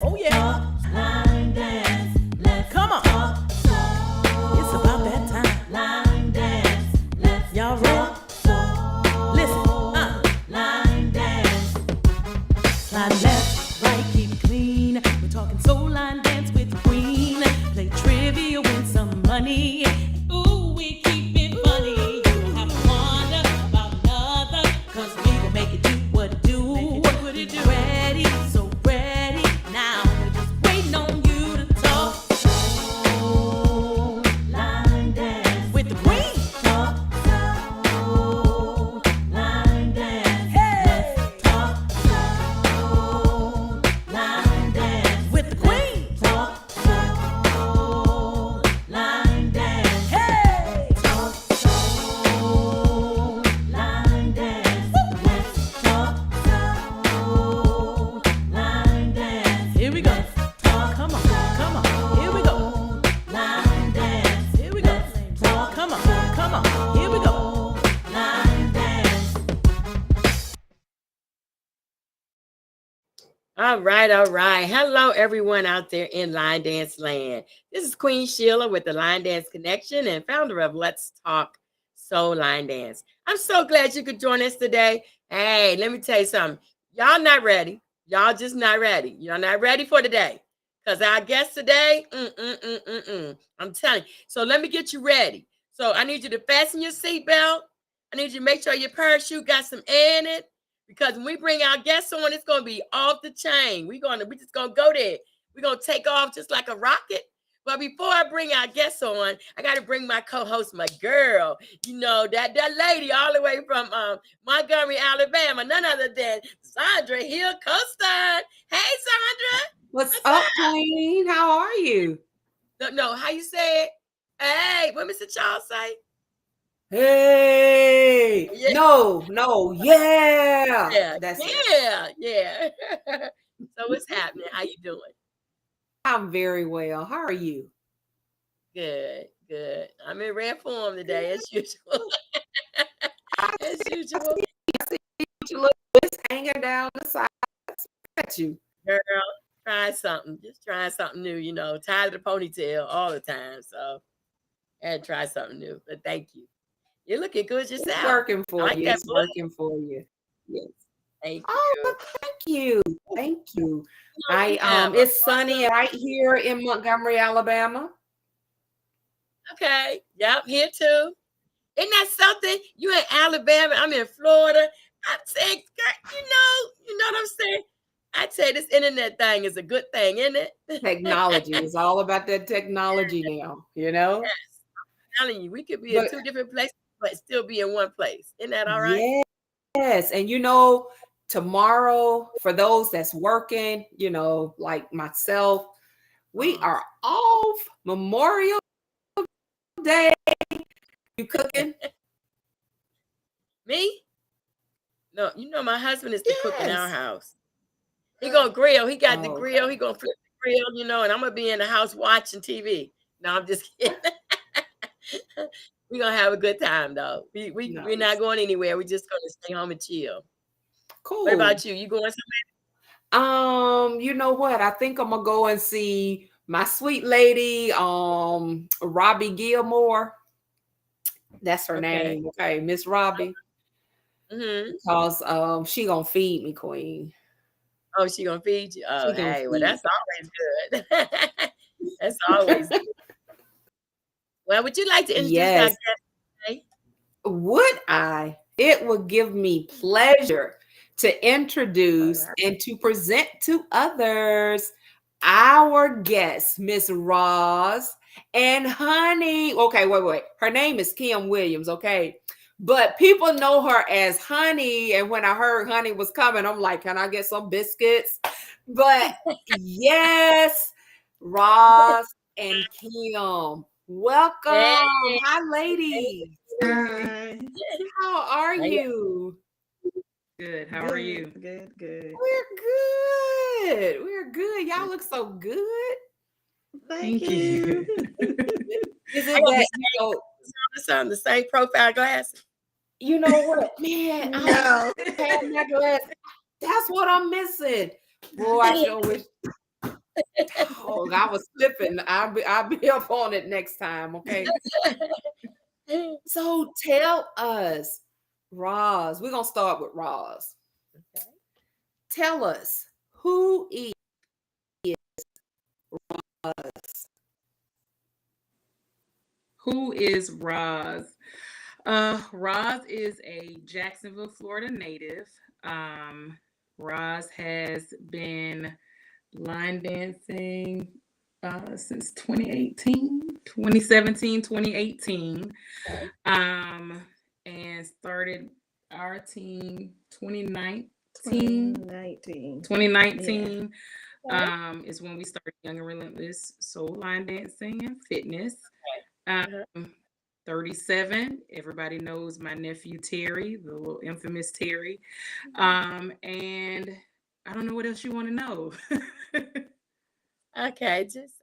Oh yeah. Line dance. Let's Come on. talk soul. It's about that time. Line dance. Let's Y'all ready? talk soul. Listen. Line dance. Slide left, right, keep it clean. We're talking soul line dance with the queen. Play trivia, win some money. Ooh, we keep it funny. You don't have to wonder about another, 'cause we gon' make it do what it do. What it do. Ready, so ready. Now we're just waiting on you to talk Soul. Line dance. with the queen. Talk soul. Line dance. Hey, Talk soul. Line dance. with the queen. Talk soul. Line dance. Hey, Talk soul. Line dance. Let's talk soul. Line dance. here we go. Talk Come on, come on. Here we go. line dance. Here we go. Talk Come on, come on. Here we go. line dance. All right, all right. Hello, everyone out there in Line Dance Land. This is Queen Sheila with the Line Dance Connection and founder of Let's Talk Soul Line Dance. I'm so glad you could join us today. Hey, let me tell you something. Y'all not ready. Y'all just not ready. You're not ready for today. Because our guest today, I'm telling you. So let me get you ready. So I need you to fasten your seatbelt. I need you to make sure your parachute got some air in it. Because when we bring our guests on, it's gonna be off the chain. We just gonna go there. We're gonna take off just like a rocket. But before I bring our guests on, I gotta bring my co-host, my girl. You know, that lady all the way from Montgomery, Alabama, none other than Sandra Hill Costa. Hey Sandra. What's up, Queen? How are you? No, how you say it? Hey, what Mr. Charles say? Hey, Yeah. no, yeah. Yeah, That's it. yeah. So what's happening? How you doing? I'm very well. How are you? Good. I'm in rare form today, as usual. I As usual. see you look just hanging down the side. At you. Girl, try something. Just trying something new, you know. Tired of the ponytail all the time. So I had to try something new. But thank you. You're looking good It's yourself. working I for like you. that It's blue. working for you. Yes. Thank Oh, you. well, thank you. Thank you. You have a It's sunny awesome. right here in Montgomery, Alabama. Okay. Yep, here too. Isn't that something? You in Alabama, I'm in Florida. I'm saying, girl, you know what I'm saying? I'd say this internet thing is a good thing, isn't it? Technology is all about that technology now, you know? Yes. I'm telling you, we could be in But two different places, but still be in one place. Isn't that all right? yes, and tomorrow, for those that's working, like myself, we Oh. are off Memorial Day. You cooking? Me? No, you know my husband is the cook in our Yes. house. He gonna grill. He got the Oh, grill. okay. He gonna flip the grill, and I'm gonna be in the house watching TV. No, I'm just kidding. We're gonna have a good time though. We're not Nice. going anywhere. We're just gonna stay home and chill. What Cool. about you? You going somewhere? You know what? I think I'm gonna go and see my sweet lady, Robbie Gilmore. That's her Okay. name. Okay, Miss Robbie. Mm-hmm. Because she gonna feed me, Queen. Oh, she gonna feed you? Oh, She gonna hey, well, feed that's always good. That's always good. Well, would you like to introduce our Yes. guest today? Would I? It would give me pleasure to All introduce right. and to present to others our guest, Miss Roz and Honey. Okay, wait. Her name is Kim Williams, okay? But people know her as Honey. And when I heard Honey was coming, I'm like, can I get some biscuits? But yes, Roz and Kim, Hey, welcome. Hi, ladies. Hi. How are how you- you? Good. How are Good. you? Good. We're good. Y'all look so good. Thank you. Is I it gonna be that the same profile glasses. you know what, man? I No. have my glass. That's what I'm missing. Boy, I sure wish. Oh, I was slipping. I'll be up on it next time. Okay. So tell us, Roz. We're gonna start with Roz. Okay. Tell us who is Roz. Who is Roz? Roz is a Jacksonville, Florida native. Roz has been line dancing since 2018, 2017, 2018. And started our team 2019. 2019. 2019 is when we started Young and Relentless Soul Line Dancing and Fitness. 37. Everybody knows my nephew Terry, the little infamous Terry. And I don't know what else you want to know. Okay, just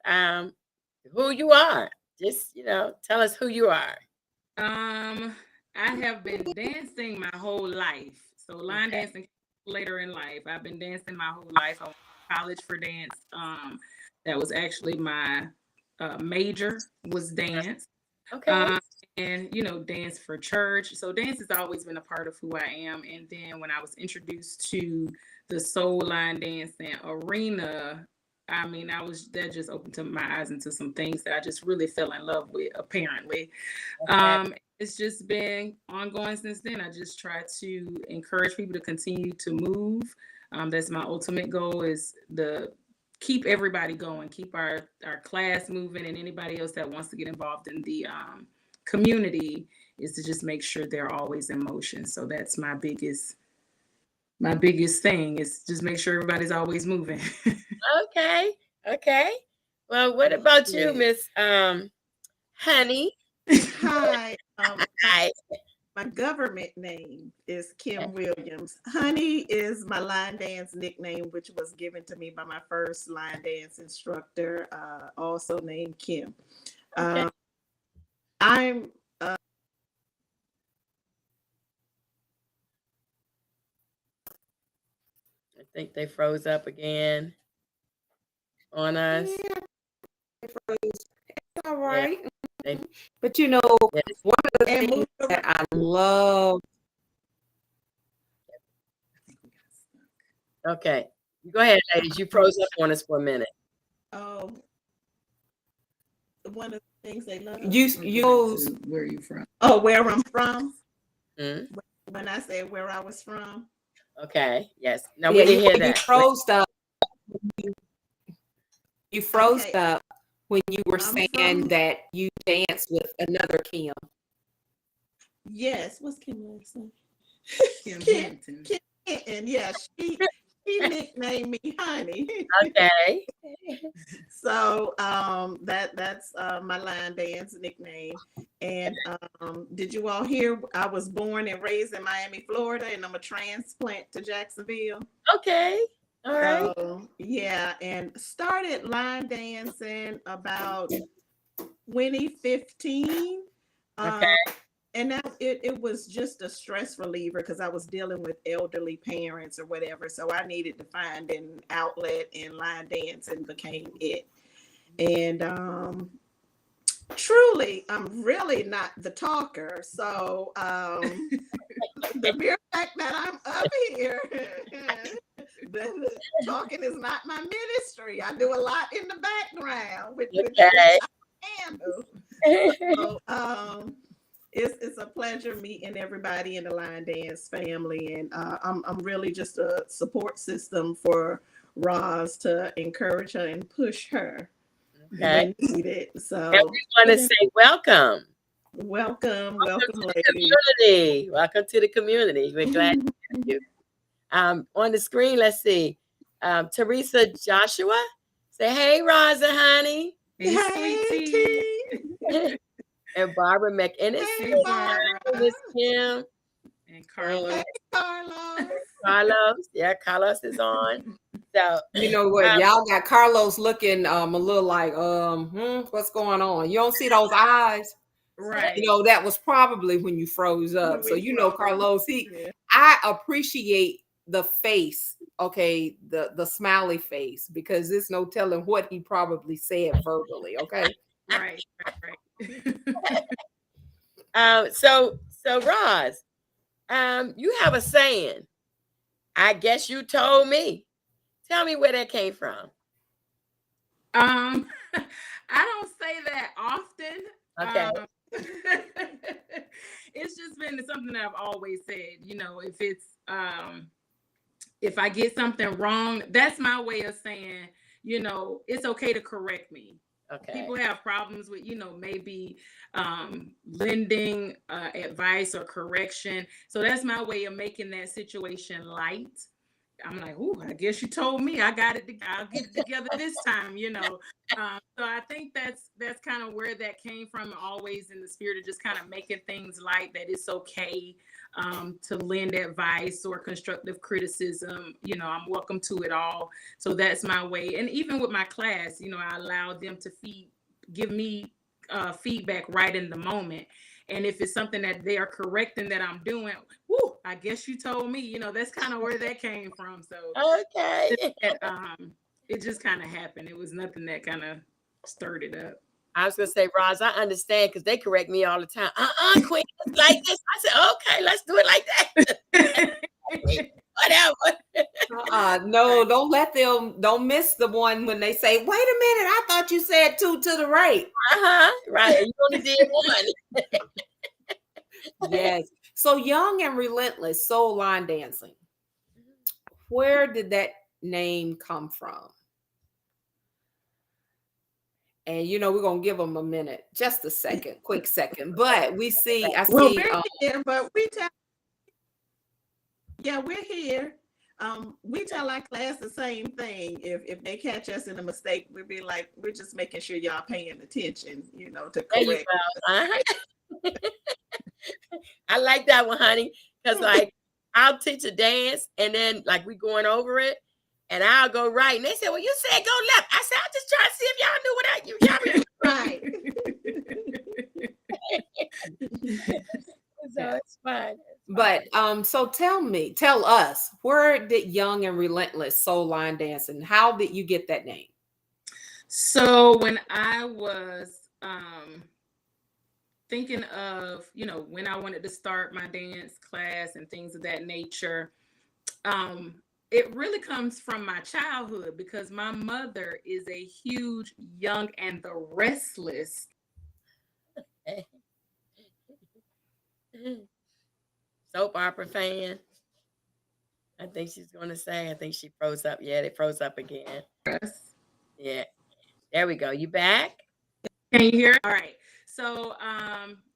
who you are. Just tell us who you are. I have been dancing my whole life. So line dancing later in life. I've been dancing my whole life. I went to college for dance. That was actually my major was dance. Okay. And dance for church. So dance has always been a part of who I am. And then when I was introduced to the soul line dancing arena, I mean, that just opened to my eyes into some things that I just really fell in love with, apparently. It's just been ongoing since then. I just try to encourage people to continue to move. That's my ultimate goal, is keep everybody going, keep our class moving, and anybody else that wants to get involved in the community is to just make sure they're always in motion. So that's my biggest thing, is just make sure everybody's always moving. Okay. Well, what about you, Miss Honey? Hi. Hi. My government name is Kim Williams. Honey is my line dance nickname, which was given to me by my first line dance instructor, also named Kim. Okay. I'm I think they froze up again on us. All right. They- But one of the things that I love. Okay. Go ahead, ladies. You froze up on us for a minute. one of the things they love. Where are you from? Oh, where I'm from? Mhm. When I said where I was from. Okay. Yes. No, we didn't hear that. You froze up when you were I'm saying from- that you danced with another Kim. Yes. What's Kim Wilson? Kim Kim- Hampton. And yeah, she nicknamed me Honey. Okay. So that's my line dance nickname. And did you all hear I was born and raised in Miami, Florida, and I'm a transplant to Jacksonville? Okay. All right. So yeah, and started line dancing about 2015. Okay. And that it was just a stress reliever because I was dealing with elderly parents or whatever. So I needed to find an outlet, and line dancing became it. And truly, I'm really not the talker. So the mere fact that I'm up here, the talking is not my ministry. I do a lot in the background, which Okay. I handle. So, it's a pleasure meeting everybody in the line dance family, and I'm really just a support system for Roz to encourage her and push her Okay. when needed. So And we want to say welcome. welcome, To the ladies. community. Welcome to the community. We're glad to have you. On the screen, let's see. Teresa Joshua. Say, hey, Rosa, honey. Hey, Hey, sweetie. And Barbara McInnes. Hey, Say, Barbara. hi, Miss Kim. And Carlos. Hey, Carlos. Carlos. Yeah, Carlos is on. So You know what? Y'all got Carlos looking a little like, what's going on? You don't see those eyes? Right. That was probably when you froze up. So We froze. Carlos, Yeah. I appreciate the face, okay, the smiley face, because there's no telling what he probably said verbally. Okay. Right. So Roz, you have a saying. I guess you told me. Tell me where that came from. I don't say that often. Okay. It's just been something that I've always said. You know, if I get something wrong, that's my way of saying, you know, it's okay to correct me. Okay. People have problems with, you know, maybe lending advice or correction. So that's my way of making that situation light. I'm like, oh, I guess you told me. I got it. I'll get it together this time, you know. So I think that's kind of where that came from. Always in the spirit of just kind of making things light. That it's okay to lend advice or constructive criticism. You know, I'm welcome to it all. So that's my way. And even with my class, you know, I allow them to give me feedback right in the moment. And if it's something that they are correcting that I'm doing, whoo, I guess you told me, you know, that's kind of where that came from. So okay. It just kind of happened. It was nothing that kind of stirred it up. I was gonna say, Roz, I understand because they correct me all the time. Queen, it's like this. I said, okay, let's do it like that. Whatever. No, don't miss the one when they say, wait a minute, I thought you said 2 to the right. Right. You only did one. Yes. So Young and Relentless Soul Line Dancing. Where did that name come from? And you know, we're gonna give them a minute, just a second, quick second. But I see. We're here, but we're here. We tell our class the same thing. If they catch us in a mistake, we'll be like, we're just making sure y'all paying attention, you know, to correct. I like that one, honey, because like I'll teach a dance and then like we going over it and I'll go right. And they say, well, you said go left. I said, I'm just trying to see if y'all knew what Right. So it's fine. But so tell us, where did Young and Relentless Soul Line Dancing, how did you get that name? So when I was thinking of, you know, when I wanted to start my dance class and things of that nature, it really comes from my childhood because my mother is a huge Young and the Restless soap opera fan. I think she's going to say, I think she froze up. Yeah, it froze up again. Yeah. There we go. You back? Can you hear? All right. So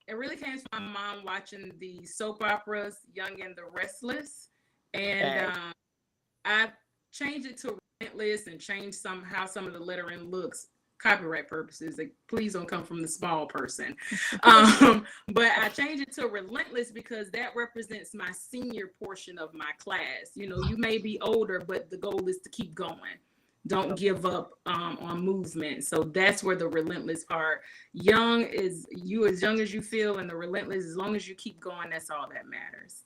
it really came from my mom watching the soap operas Young and the Restless. And I changed it to Relentless and changed how some of the lettering looks. Copyright purposes, like, please don't come from the small person. But I changed it to Relentless because that represents my senior portion of my class. You know, you may be older, but the goal is to keep going. Don't give up on movement. So that's where the Relentless part. Young is you as young as you feel, and the Relentless, as long as you keep going, that's all that matters.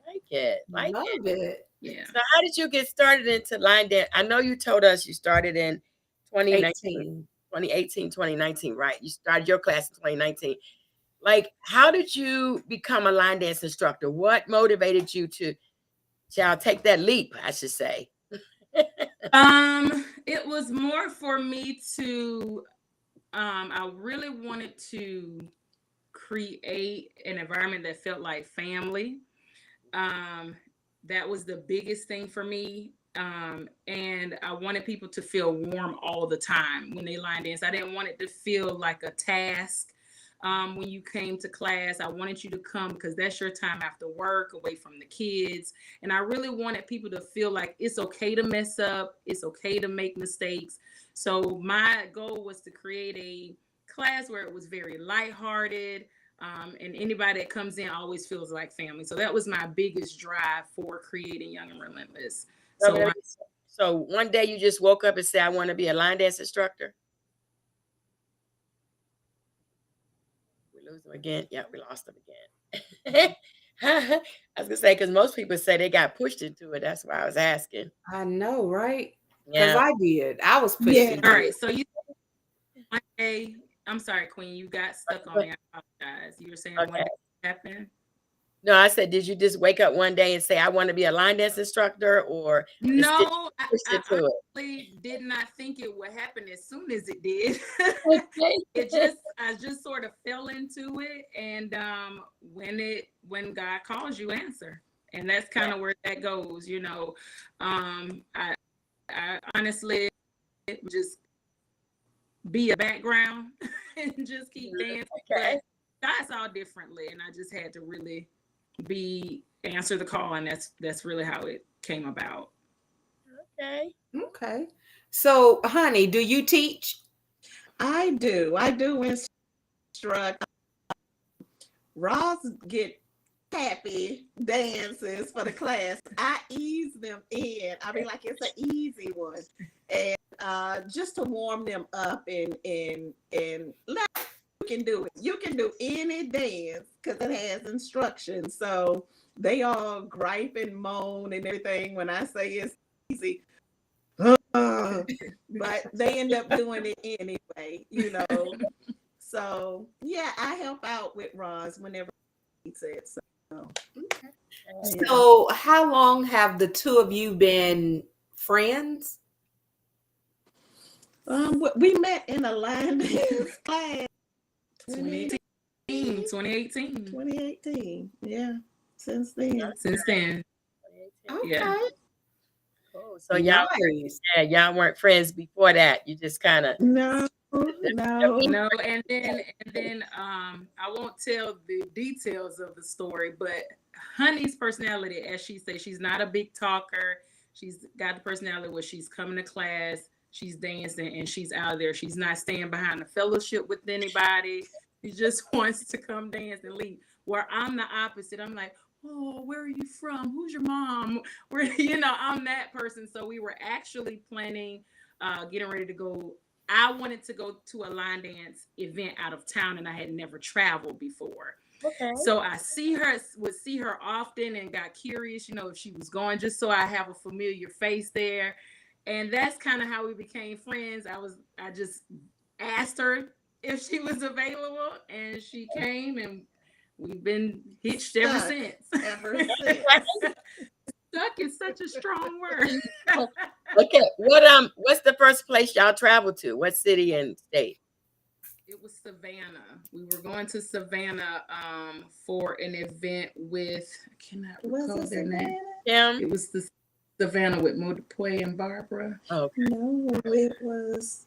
Like it. Love it. Yeah. So how did you get started into line dance? I know you told us you started in 2018, 2019, right? You started your class in 2019. Like, how did you become a line dance instructor? What motivated you to take that leap, I should say? It was more for me to I really wanted to create an environment that felt like family. That was the biggest thing for me. And I wanted people to feel warm all the time when they line dance. I didn't want it to feel like a task. When you came to class, I wanted you to come because that's your time after work, away from the kids. And I really wanted people to feel like it's okay to mess up. It's okay to make mistakes. So my goal was to create a class where it was very lighthearted. And anybody that comes in always feels like family. So that was my biggest drive for creating Young and Relentless. So one day you just woke up and said, I want to be a line dance instructor. We lose him again. Yeah, we lost him again. I was gonna say because most people say they got pushed into it. That's why I was asking. I know, right? Because Yeah. I did. I was pushed Yeah. into All it. right. So you one day, I'm sorry, Queen, you got stuck on me. I apologize. You were saying one Okay. day happened. No, I said, did you just wake up one day and say, I want to be a line dance instructor, or just did No, you push I into it? honestly did not think it would happen as soon as it did. It Okay. just I just sort of fell into it, and when God calls you, answer, and that's kind of where that goes. I honestly just be a background and just keep dancing, Okay. but God saw differently, and I just had to really be answer the call, and that's really how it came about. Okay. Okay. So, honey, do you teach? I do. I do instruct. Ross get happy dances for the class. I ease them in. I mean, like it's an easy one, and just to warm them up and let you can do it. You can do any dance because it has instructions. So they all gripe and moan and everything when I say it's easy. But they end up doing it anyway. So yeah, I help out with Roz whenever he needs it. So yeah. So, how long have the two of you been friends? We met in a line dance class 2018, 2018. 2018. Yeah, since then. Since then, yeah. Okay. Cool. So Nice. y'all weren't friends before that. You just kind of. No, no. No, and then I won't tell the details of the story, but Honey's personality, as she says, she's not a big talker. She's got the personality where she's coming to class, she's dancing, and she's out there. She's not staying behind the fellowship with anybody. She just wants to come dance and leave. Where I'm the opposite. I'm like, oh, where are you from? Who's your mom? I'm that person. So we were actually planning, getting ready to go. I wanted to go to a line dance event out of town, and I had never traveled before. Okay. So I would see her often, and got curious, if she was going, just so I have a familiar face there. And that's kind of how we became friends. I just asked her if she was available, and she came, and we've been hitched ever Stuck since. ever since. Stuck is such a strong word. Okay. What's the first place y'all traveled to? What city and state? It was Savannah. We were going to Savannah for an event with, I cannot Was recall it their name. Savannah? It was the Savannah with Modepoy and Barbara. Okay. No, it was.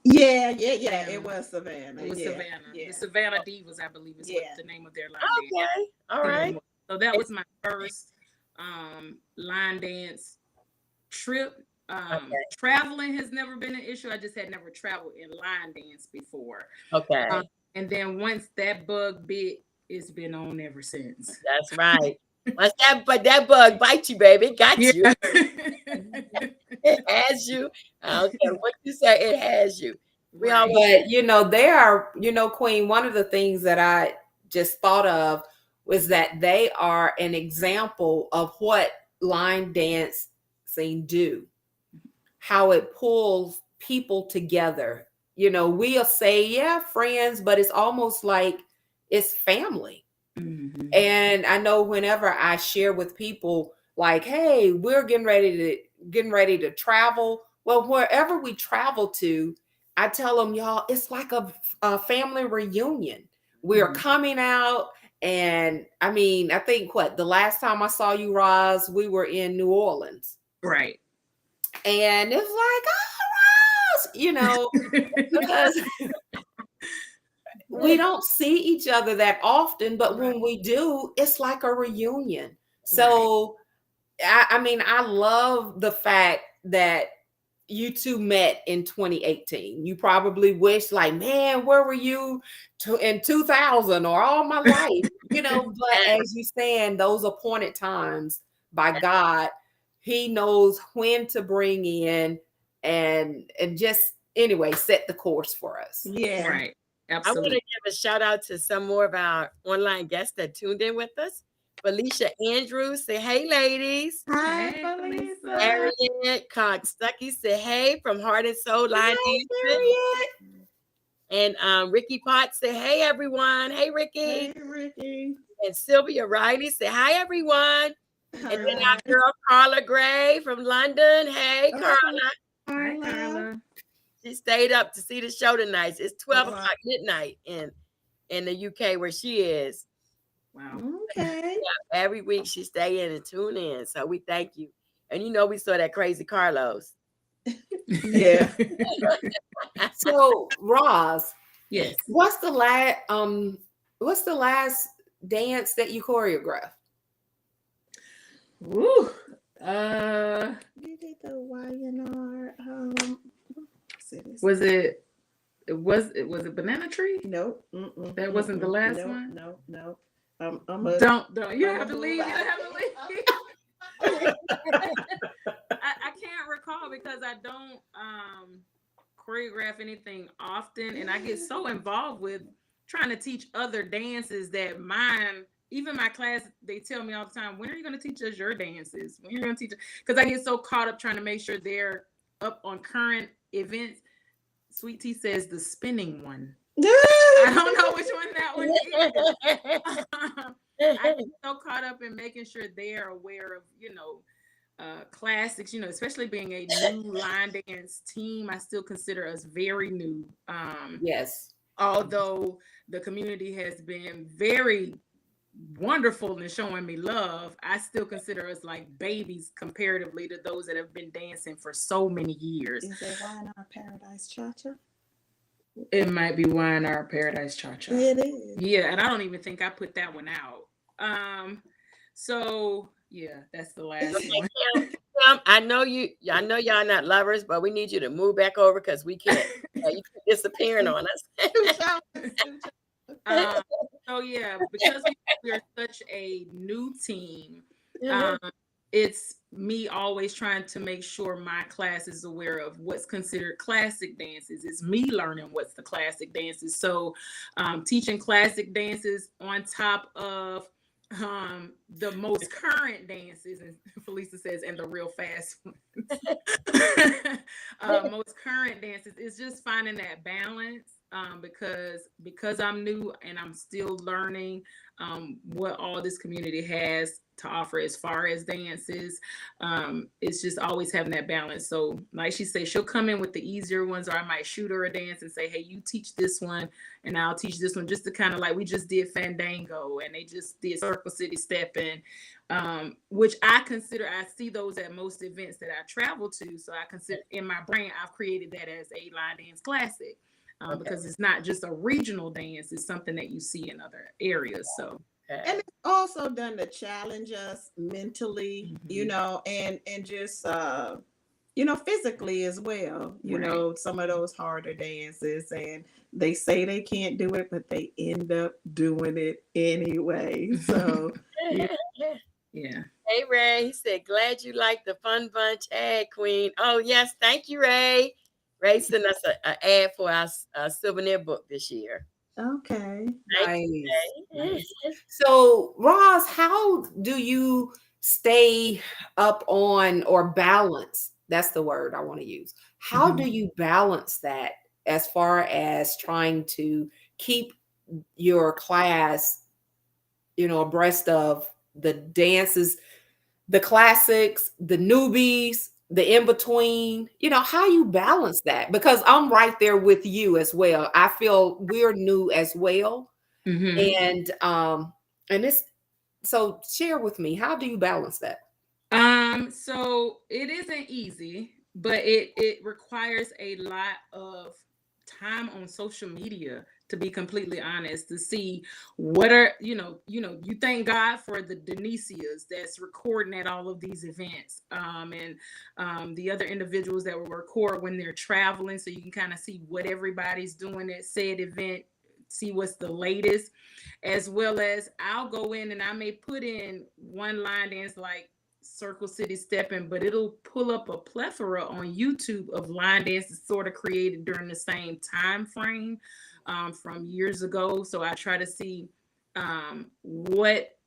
Yeah. Savannah. It was Savannah. It was yeah, Savannah. Yeah. The Savannah Divas, I believe, is what Yeah. the name of their line dance. Okay. All right. So that was my first line dance trip. Okay. Traveling has never been an issue. I just had never traveled in line dance before. Okay. And then once that bug bit, it's been on ever since. That's right. But that bug bites you, baby. It got you. Yeah. It has you. I don't care what you say. It has you. We Right. But they are, Queen, one of the things that I just thought of was that they are an example of what line dancing do, how it pulls people together. We'll say, yeah, friends, but it's almost like it's family. Mhm. And I know whenever I share with people, like, hey, we're getting ready to travel. Well, wherever we travel to, I tell them, y'all, it's like a family reunion. We're Mhm. coming out. And I mean, I think the last time I saw you, Roz, we were in New Orleans. Right. And it's like, oh, Roz, because we don't see each other that often, but when we do, it's like a reunion. So, I mean, I love the fact that you two met in 2018. You probably wish, like, man, where were you in 2000 or all my life? But as you saying, those appointed times by God, He knows when to bring in and just anyway set the course for us. Yeah. Right. I want to Absolutely. give a shout out to some more of our online guests that tuned in with us. Felicia Andrews say, hey, ladies. Hi, Hey, Felicia. Felicia. Harriet Stucky said, hey, from Heart and Soul Line Hi, Dancing. Harriet. And Ricky Potts said, hey, everyone. Hey, Ricky. Hey, Ricky. And Sylvia Riley said, hi, everyone. And then Hi. our girl Carla Gray from London. Hey, Oh, Carla. Hi, Carla. Carla. She stayed up to see the show tonight. It's 12 Oh, wow. o'clock midnight in the UK where she is. Wow. Okay. Every week she stay in and tune in. So we thank you. And you know we saw that crazy Carlos. Yeah. So, Roz, Yes. what's the last dance that you choreographed? Woo. You did the YNR. Was it Banana Tree? Nope. That wasn't the last nope, one? Nope. Nope. Don't. You I'm have a to leave. You move have out. to leave. I can't recall because I don't choreograph anything often, and I get so involved with trying to teach other dances that even my class, they tell me all the time, when are you going to teach us your dances? When are you going to teach us? Because I get so caught up trying to make sure they're up on current events. Sweet Tea says the spinning one. I don't know which one that one is. I get so caught up in making sure they're aware of, classics, especially being a new line dance team. I still consider us very new. Yes. Although the community has been very wonderful in showing me love, I still consider us like babies comparatively to those that have been dancing for so many years. Is it YNR Paradise Cha-Cha? It might be YNR Paradise Cha-Cha. It is. Yeah, and I don't even think I put that one out. So yeah, that's the last one. I know y'all not lovers, but we need you to move back over because we can't. You keep disappearing on us. So yeah, because we are such a new team, Mhm. it's me always trying to make sure my class is aware of what's considered classic dances. It's me learning what's the classic dances. So teaching classic dances on top of the most current dances, and Felisa says, and the real fast ones. Most current dances is just finding that balance, because I'm new and I'm still learning what all this community has to offer as far as dances. It's just always having that balance. So like she said, she'll come in with the easier ones, or I might shoot her a dance and say, hey, you teach this one and I'll teach this one, just to kind of like, we just did Fandango and they just did Circle City Stepping, which I see those at most events that I travel to. So I consider, in my brain, I've created that as a line dance classic. Because it's not just a regional dance, it's something that you see in other areas. So And it's also done to challenge us mentally, and just physically as well. Right. Some of those harder dances, and they say they can't do it, but they end up doing it anyway. So yeah. Hey Ray, he said, glad you like the Fun Bunch ad, Queen. Oh yes, thank you, Ray. Ray sent us an ad for our souvenir book this year. okay. Nice. So, Roz, how do you stay up on or balance? That's the word I want to use. How do you balance that as far as trying to keep your class, abreast of the dances, the classics, the newbies, the in between, how you balance that? Because I'm right there with you as well. I feel we're new as well. And it's, so share with me, how do you balance that? So it isn't easy, but it requires a lot of time on social media, to be completely honest, to see what are, you thank God for the Denisias that's recording at all of these events, and the other individuals that will record when they're traveling, so you can kind of see what everybody's doing at said event, see what's the latest, as well as I'll go in and I may put in one line dance like Circle City Stepping, but it'll pull up a plethora on YouTube of line dances sort of created during the same time frame, from years ago. So I try to see what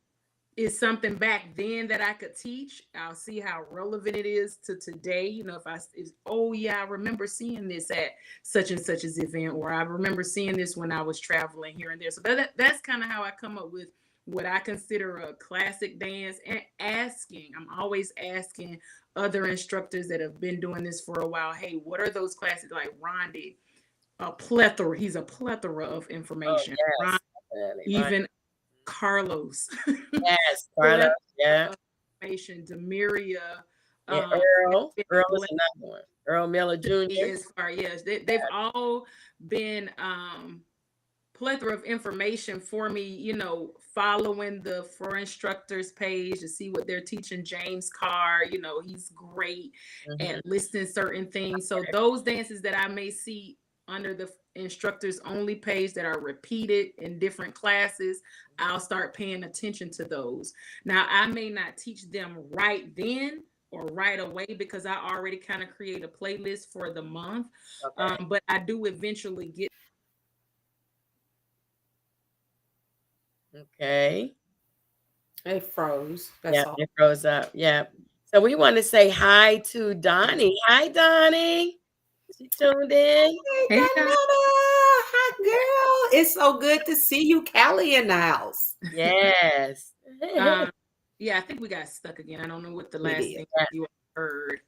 is something back then that I could teach, I'll see how relevant it is to today. You know, oh yeah, I remember seeing this at such and such's event, or I remember seeing this when I was traveling here and there. So that's kind of how I come up with what I consider a classic dance, and I'm always asking other instructors that have been doing this for a while, hey, what are those classics? Like Rondi, he's a plethora of Oh, information. yes, Ron, definitely. Right. even Carlos. Yes, Carlos. Yeah. Information. Demiria. Yeah, Earl is another one. Earl Miller Jr. As far, yes, they've all been plethora of information for me, you know, following the For Instructors page to see what they're teaching. James Carr, you know, he's great at listing certain things. So those dances that I may see under the Instructors Only page that are repeated in different classes, I'll start paying attention to those. Now, I may not teach them right then or right away because I already kind of create a playlist for the month. Okay. But I do eventually get. Okay. It froze. That's Yeah, all. it froze up. Yeah. So we want to say hi to Donnie. Hi, Donnie. She tuned in. Hey, Hey, Donetta. Hi, girl. It's so good to see you, Callie, in the house. Yes. Yeah, I think we got stuck again. I don't know what the We last did. thing you heard.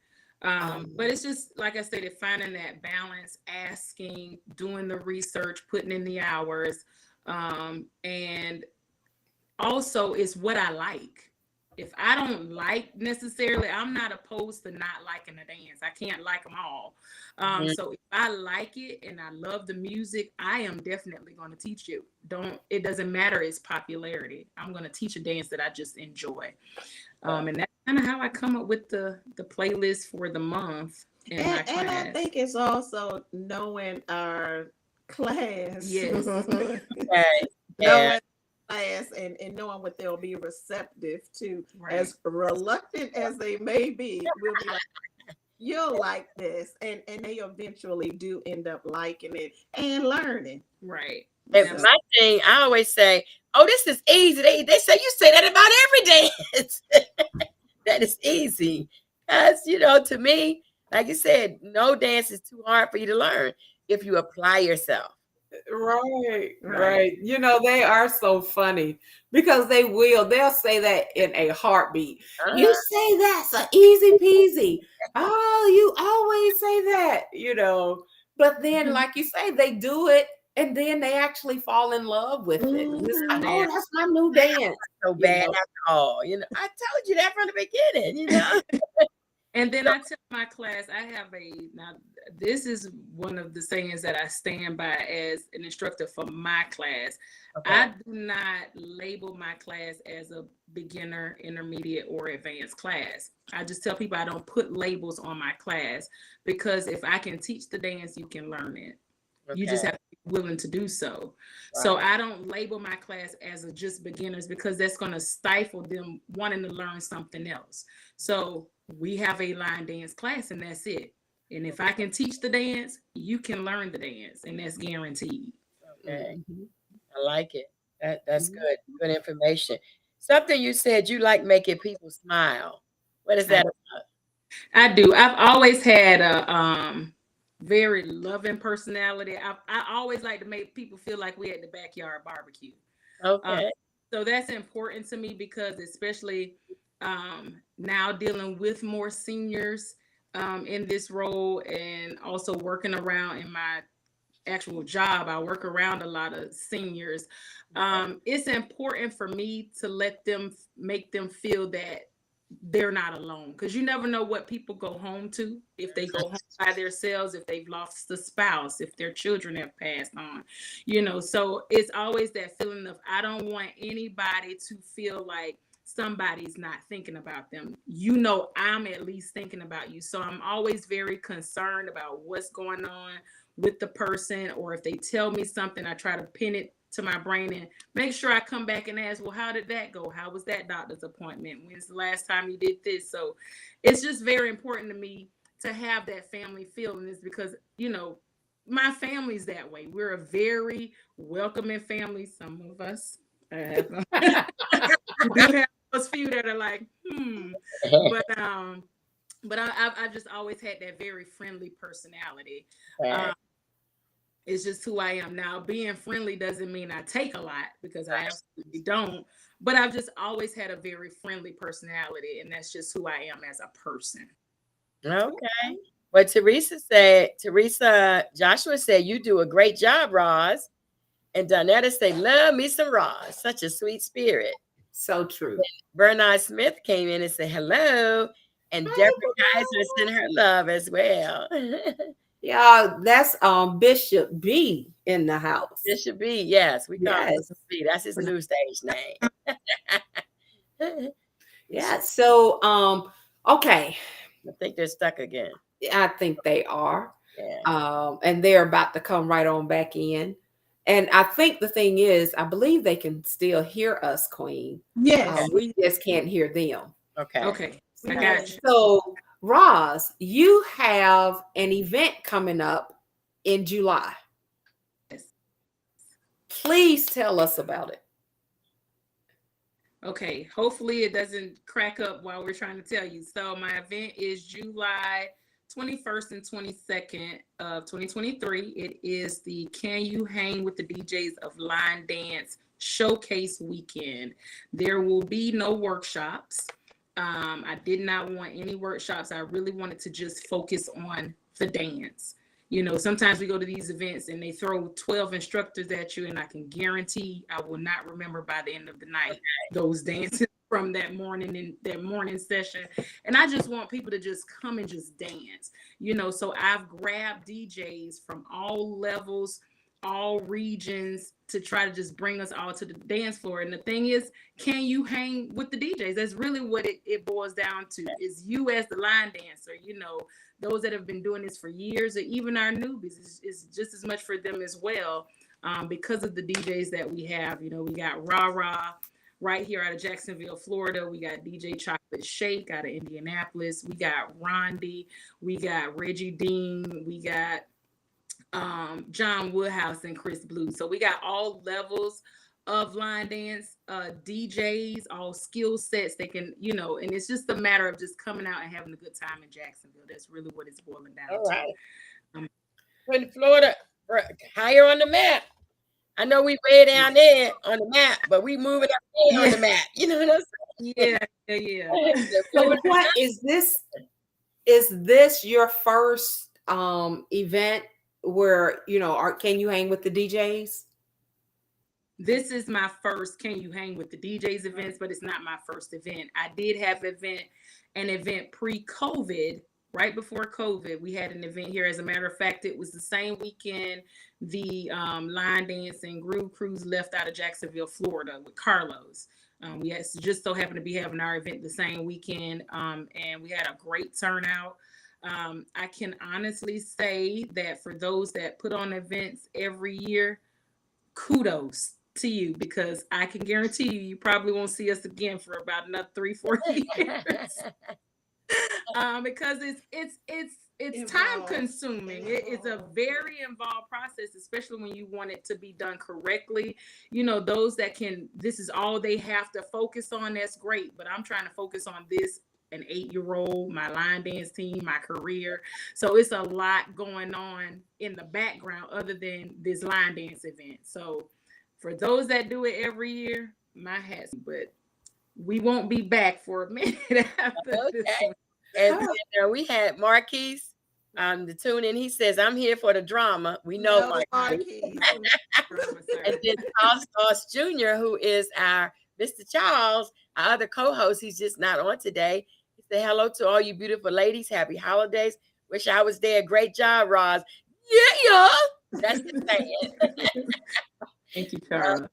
But it's just, like I said, finding that balance, asking, doing the research, putting in the hours. And also it's what I like. If I don't like necessarily, I'm not opposed to not liking a dance. I can't like them all. So if I like it and I love the music, I am definitely going to teach it. It doesn't matter its popularity. I'm going to teach a dance that I just enjoy. And that's kind of how I come up with the playlist for the month in my class. And I think it's also knowing our class. Yes. Okay. Knowing class and knowing what they'll be receptive to. Right. As reluctant as they may be, we'll be like, you'll like this. And they eventually do end up liking it and learning. Right. And my thing, I always say, oh, this is easy. They say you say that about every dance. That is easy. Because, you know, to me, like you said, no dance is too hard for you to learn if you apply yourself. Right. You know, they are so funny because they'll say that in a heartbeat. You say that's an easy peasy. Oh, you always say that, you know. But then, like you say, they do it and then they actually fall in love with it. It's like, oh, that's my new dance. So bad after all. You know, I told you that from the beginning, you know. And then I tell my class, now this is one of the sayings that I stand by as an instructor for my class. Okay. I do not label my class as a beginner, intermediate, or advanced class. I just tell people I don't put labels on my class because if I can teach the dance, you can learn it. Okay. You just have to be willing to do so. Right. So I don't label my class as just beginners because that's going to stifle them wanting to learn something else. So we have a line dance class and that's it. And if I can teach the dance, you can learn the dance and that's guaranteed. Okay. I like it. That's good. Good information. Something you said you like making people smile. What is that about? I do. I've always had a very loving personality. I always like to make people feel like we're at the backyard barbecue. Okay. So that's important to me because especially now dealing with more seniors in this role and also working around in my actual job, I work around a lot of seniors. It's important for me to make them feel that they're not alone because you never know what people go home to, if they go home by themselves, if they've lost a spouse, if their children have passed on, you know. So it's always that feeling of I don't want anybody to feel like somebody's not thinking about them. You know, I'm at least thinking about you. So I'm always very concerned about what's going on with the person, or if they tell me something, I try to pin it to my brain and make sure I come back and ask, well, how did that go? How was that doctor's appointment? When's the last time you did this? So it's just very important to me to have that family feeling this because, you know, my family's that way. We're a very welcoming family. Some of us do have those few that are like, but I've just always had that very friendly personality. Right. It's just who I am. Now, being friendly doesn't mean I take a lot, because I Right. absolutely don't. But I've just always had a very friendly personality, and that's just who I am as a person. Okay. Well, Joshua said, you do a great job, Roz. And Donetta said, love me some Roz. Such a sweet spirit. So true. Bernard Smith came in and said, hello. And Hey, Deborah Bernard. Kaiser sent her love as well. Yeah, that's Bishop B in the house. This should be, yes, we call him Yes. Bishop B. That's his new stage name. Yeah. So okay. I think they're stuck again. I think they are. Yeah. And they're about to come right on back in. And I think the thing is, I believe they can still hear us, Queen. Yes. We just can't hear them. Okay. Okay, I Yeah. got you. So, Roz, you have an event coming up in July. Yes. Please tell us about it. Okay, hopefully it doesn't crack up while we're trying to tell you. So my event is July 21st and 22nd of 2023. It is the Can You Hang with the DJs of Line Dance Showcase Weekend. There will be no workshops. I did not want any workshops. I really wanted to just focus on the dance. You know, sometimes we go to these events and they throw 12 instructors at you, and I can guarantee I will not remember by the end of the night those dances from that morning in that morning session. And I just want people to just come and just dance, you know. So I've grabbed DJs from all levels, all regions, to try to just bring us all to the dance floor. And the thing is, can you hang with the DJs? That's really what it boils down to, is you as the line dancer, you know, those that have been doing this for years, or even our newbies, is just as much for them as well, because of the DJs that we have. You know, we got Ra Ra right here out of Jacksonville, Florida. We got DJ Chocolate Shake out of Indianapolis. We got Rondi. We got Reggie Dean. We got John Woodhouse and Chris Blue. So we got all levels of line dance DJs, all skill sets. They can, you know, and it's just a matter of just coming out and having a good time in Jacksonville. That's really what it's boiling down All to. right. Putting Florida higher on the map. I know we way down there on the map, but we moving up there on the map. You know what I'm saying? Yeah. So what is this? Is this your first event where, you know, can you hang with the DJs? This is my first Can You Hang with the DJs events, but it's not my first event. I did have an event pre-COVID, right before COVID. We had an event here. As a matter of fact, it was the same weekend the line dance and groove cruise left out of Jacksonville, Florida, with Carlos. We just so happened to be having our event the same weekend, and we had a great turnout. I can honestly say that for those that put on events every year, kudos to you, because I can guarantee you probably won't see us again for about another 3-4 years. Because it's time consuming. It's a very involved process, especially when you want it to be done correctly. You know, those that this is all they have to focus on, that's great. But I'm trying to focus on this, an 8-year-old, my line dance team, my career. So it's a lot going on in the background other than this line dance event. So for those that do it every year, my hats, but we won't be back for a minute after this one. And we had Marquise the tune in. He says, I'm here for the drama. We know Marquise. And then Charles Doss Jr., who is our Mr. Charles, our other co-host, he's just not on today. He said, hello to all you beautiful ladies. Happy holidays. Wish I was there. Great job, Roz. Yeah. That's the saying. Thank you, Charles.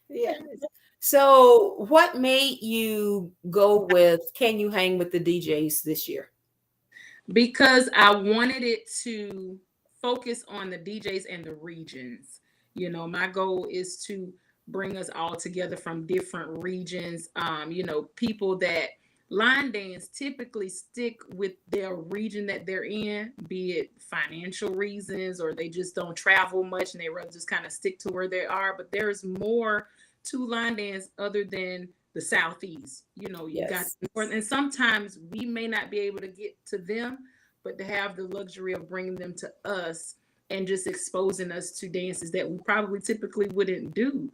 Yeah. So what made you go with Can You Hang with the DJs this year? Because I wanted it to focus on the DJs and the regions. You know, my goal is to bring us all together from different regions. You know, people that line dance typically stick with their region that they're in, be it financial reasons, or they just don't travel much and they rather just kind of stick to where they are. But there's more to line dance other than the Southeast. You know, you got Yes. the North, and sometimes we may not be able to get to them, but to have the luxury of bringing them to us and just exposing us to dances that we probably typically wouldn't do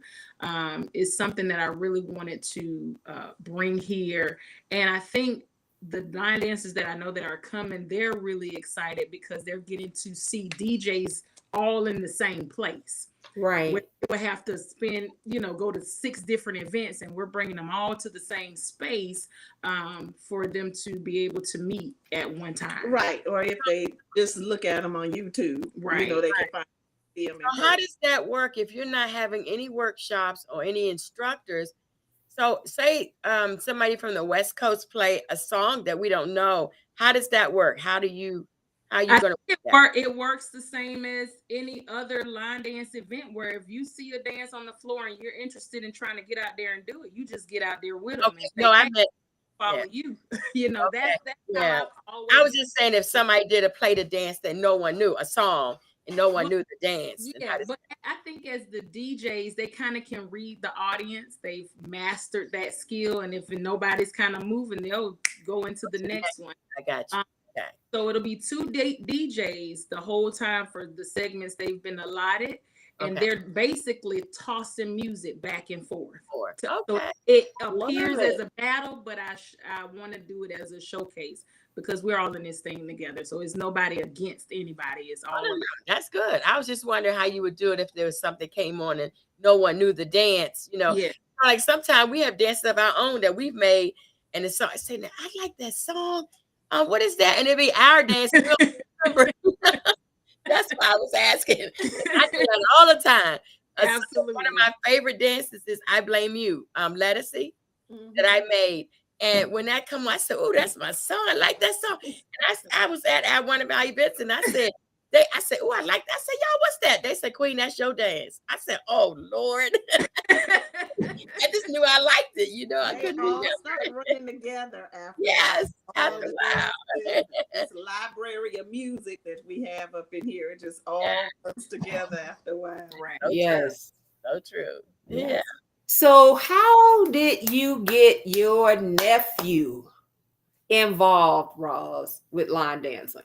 is something that I really wanted to bring here. And I think the line dancers that I know that are coming, they're really excited because they're getting to see DJs all in the same place. Right. Where they would have to spend, you know, go to 6 different events, and we're bringing them all to the same space for them to be able to meet at one time. Right. Or if they just look at them on YouTube, Right. you know, they can find them. So how does that work if you're not having any workshops or any instructors? So say somebody from the West Coast play a song that we don't know. How does that work? How you I gonna think work that? it works the same as any other line dance event where if you see a dance on the floor and you're interested in trying to get out there and do it, you just get out there with them Okay. and say, No, I hey, meant follow yeah. you. You know, Okay. that's Yeah. how I've I always. was just saying if somebody did a play the dance that no one knew, a song, and no one knew the dance. And Yeah, how does but I think as the DJs, they kind of can read the audience. They've mastered that skill, and if nobody's kind of moving, they'll go into the next one. I got you. Okay. So it'll be 2 DJs the whole time for the segments they've been allotted, and Okay. they're basically tossing music back and forth. So Okay. it Love appears it. as a battle, but I want to do it as a showcase because we're all in this thing together. So it's nobody against anybody. It's all No, that's good. I was just wondering how you would do it if there was something came on and no one knew the dance. You know, yeah. like sometimes we have dances of our own that we've made, and it's so I say, "Now, I like that song. What is that?" And it'd be our dance. And we don't remember. That's why I was asking. I do that all the time. Absolutely. One of my favorite dances is "I Blame You." Lettucey that I made. And when that come on, I said, "Oh, that's my song. I like that song." And I was at one of our events, and I said, I said, "Oh, I like that." I said, "Y'all, what's that?" They said, "Queen, that's your dance." I said, "Oh Lord." I just knew I liked it. You know, I They couldn't all remember. start running together after Yes, all after the a while. this library of music that we have up in here. It just all comes together after a while. Right. So Yes. true. So true. Yes. Yeah. So how did you get your nephew involved, Roz, with line dancing?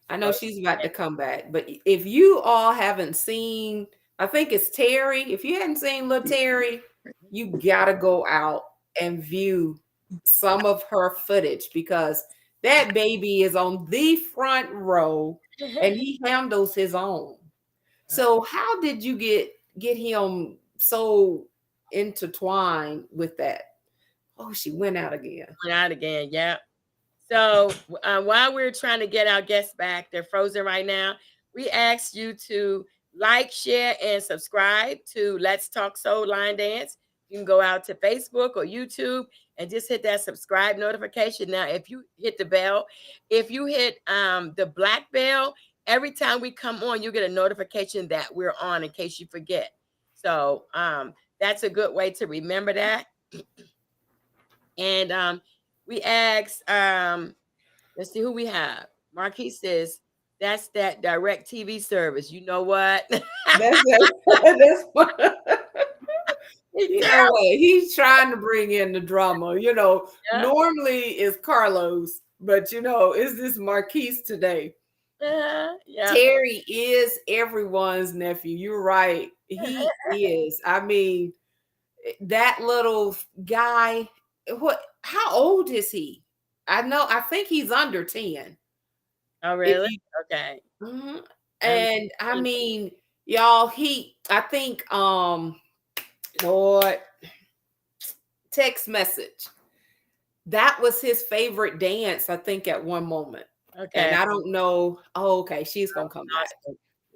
I know she's about to come back, but if you all haven't seen, I think it's Terry. If you hadn't seen little Terry, you gotta go out and view some of her footage because that baby is on the front row and he handles his own. So how did you get him so intertwined with that? Oh, she went out again. Went out again. Yeah. So while we're trying to get our guests back, they're frozen right now. We asked you to like, share, and subscribe to Let's Talk Soul Line Dance. You can go out to Facebook or YouTube and just hit that subscribe notification. Now, if you hit the bell, if you hit the black bell, every time we come on, you get a notification that we're on in case you forget. So that's a good way to remember that. And we asked, let's see who we have. Marquis says, that's that direct TV service. You know what? That's you know what? He's trying to bring in the drama. You know, normally it's Carlos, but you know, it's this Marquise today. Yeah. Terry is everyone's nephew. You're right. He is. I mean, that little guy, how old is he? I think he's under 10. Oh, really? Okay. And I mean, y'all, I think Lord, text message. That was his favorite dance, I think, at one moment. Okay. And I don't know. Oh, okay. She's gonna come back.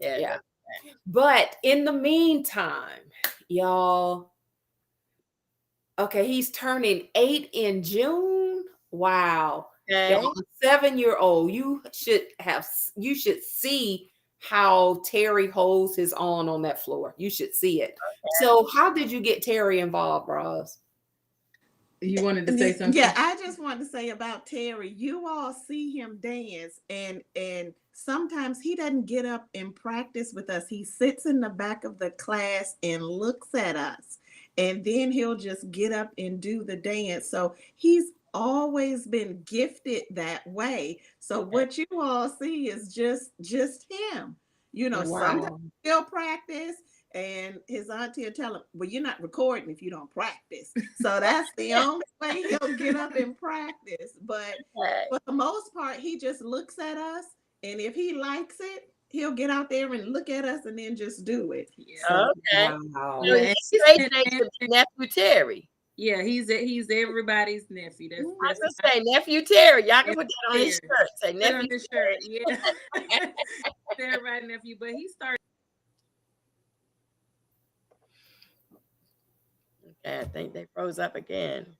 Yeah. But in the meantime, y'all. Okay, he's turning 8 in June. Wow. Okay. Y'all, a 7-year-old. You should see how Terry holds his own on that floor. You should see it. Okay. So how did you get Terry involved, Roz? You wanted to say something? Yeah, I just wanted to say about Terry. You all see him dance, and sometimes he doesn't get up and practice with us. He sits in the back of the class and looks at us, and then he'll just get up and do the dance. So he's always been gifted that way. So what you all see is just him. You know, sometimes Wow. he'll practice, and his auntie will tell him, well, you're not recording if you don't practice. So that's the only way he'll get up and practice. But for the most part, he just looks at us. And if he likes it, he'll get out there and look at us and then just do it. Yeah. So, Okay. Wow. So Yeah, he's great next to nephew Terry. yeah, he's everybody's nephew. I was That's gonna say nephew Terry. Y'all can put that on his Terry. shirt. Say put on nephew his Terry. shirt. Yeah. Everybody nephew, but he started. Okay, I think they froze up again.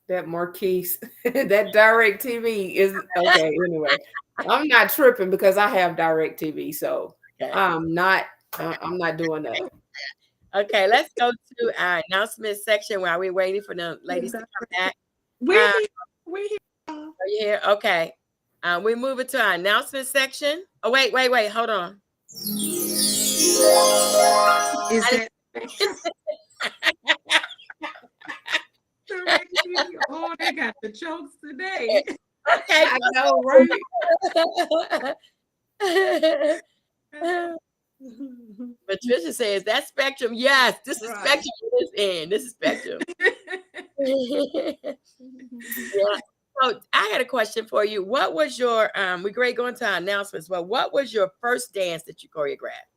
That Marquise, that Direct TV is okay. Anyway, I'm not tripping because I have Direct TV, so Okay. I'm not doing that. Okay, let's go to our announcement section while we're waiting for the ladies to come back. we're here. We're here. Are you here? Okay. We move it to our announcement section. Oh, wait. Hold on. Is that Direct TV? Oh, they got the jokes today. Okay. I know, right? Patricia says that Spectrum. Yes, this is Right. Spectrum. This end. This is Spectrum. Yeah. So I had a question for you. What was your we're great going to our announcements, but what was your first dance that you choreographed?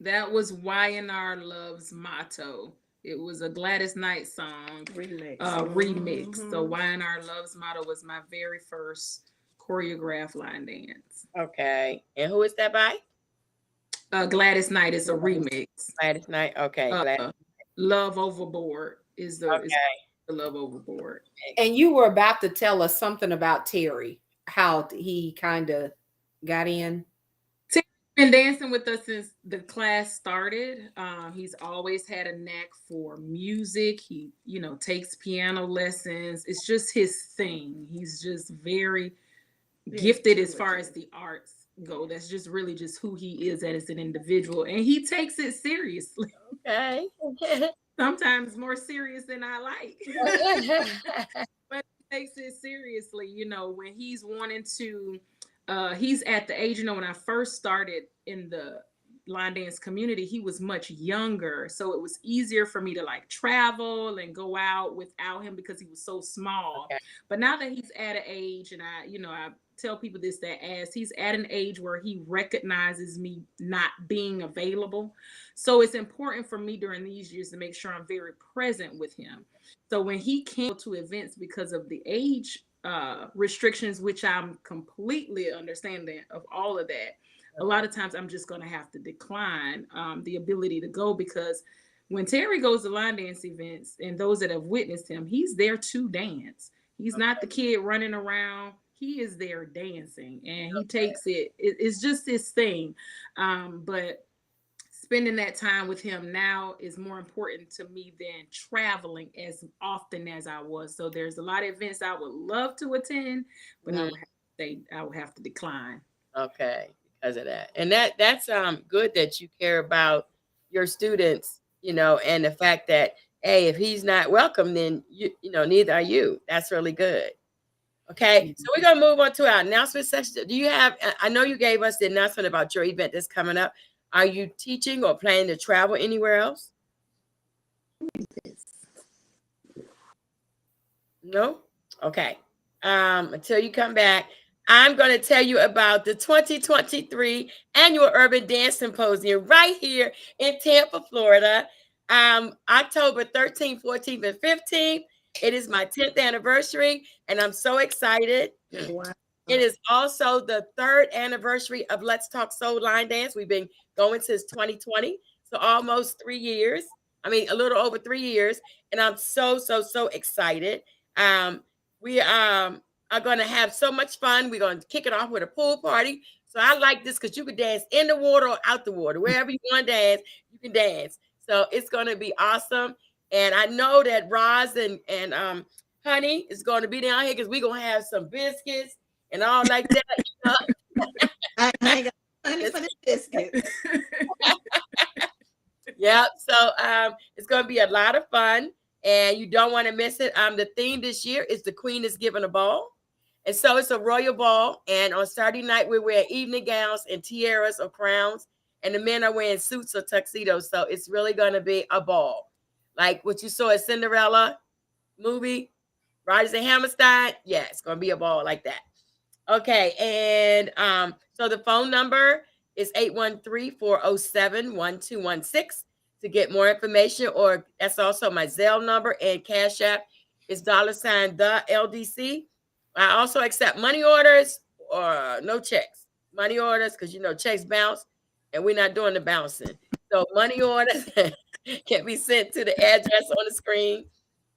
That was Y&R Love's Motto. It was a Gladys Knight song Remix. remix. So Mhm. Y&R Love's Motto was my very first choreographed line dance. Okay. And who is that by? Gladys Knight is a remix. Gladys Knight. Okay. Gladys. Love Overboard is the Okay. the Love Overboard. And you were about to tell us something about Terry, how he kind of got in. Been dancing with us since the class started. He's always had a knack for music. He, takes piano lessons. It's just his thing. He's just very gifted as far as the arts go. That's just really just who he is as an individual. And he takes it seriously. Okay. Sometimes more serious than I like. But he takes it seriously, when he's wanting to he's at the age, when I first started in the line dance community, he was much younger. So it was easier for me to like travel and go out without him because he was so small. Okay. But now that he's at an age, and I tell people this, that as he's at an age where he recognizes me not being available. So it's important for me during these years to make sure I'm very present with him. So when he came to events because of the age restrictions, which I'm completely understanding of all of that, a lot of times I'm just going to have to decline the ability to go, because when Terry goes to line dance events, and those that have witnessed him, he's there to dance. He's not the kid running around. He is there dancing, and he takes it's just his thing. But spending that time with him now is more important to me than traveling as often as I was. So there's a lot of events I would love to attend, but I would have to decline. Okay, because of that. And that's good that you care about your students, and the fact that, hey, if he's not welcome, then neither are you. That's really good. Okay, so we're gonna move on to our announcement section. Do you have? I know you gave us the announcement about your event that's coming up. Are you teaching or planning to travel anywhere else? No? Okay. Until you come back, I'm going to tell you about the 2023 Annual Urban Dance Symposium right here in Tampa, Florida. October 13th, 14th, and 15th. It is my 10th anniversary, and I'm so excited. Wow. It is also the 3rd anniversary of Let's Talk Soul Line Dance. We've been going since 2020, so almost 3 years. I mean, a little over 3 years, and I'm so excited. We are going to have so much fun. We're going to kick it off with a pool party. So I like this because you can dance in the water or out the water. Wherever you want to dance, you can dance. So it's going to be awesome. And I know that Roz and Honey is going to be down here because we're going to have some biscuits and all like that. You know? I ain't got money for the biscuit. Yeah. So it's going to be a lot of fun, and you don't want to miss it. The theme this year is the Queen is giving a ball. And so it's a royal ball. And on Saturday night, we wear evening gowns and tiaras or crowns. And the men are wearing suits or tuxedos. So it's really going to be a ball. Like what you saw at Cinderella movie, Riders and Hammerstein. Yeah, it's going to be a ball like that. Okay. And so the phone number is 813-407-1216 to get more information. Or that's also my Zelle number, and Cash App is $ the LDC. I also accept money orders or no checks. Money orders, because you know checks bounce, and we're not doing the bouncing. So money orders can be sent to the address on the screen.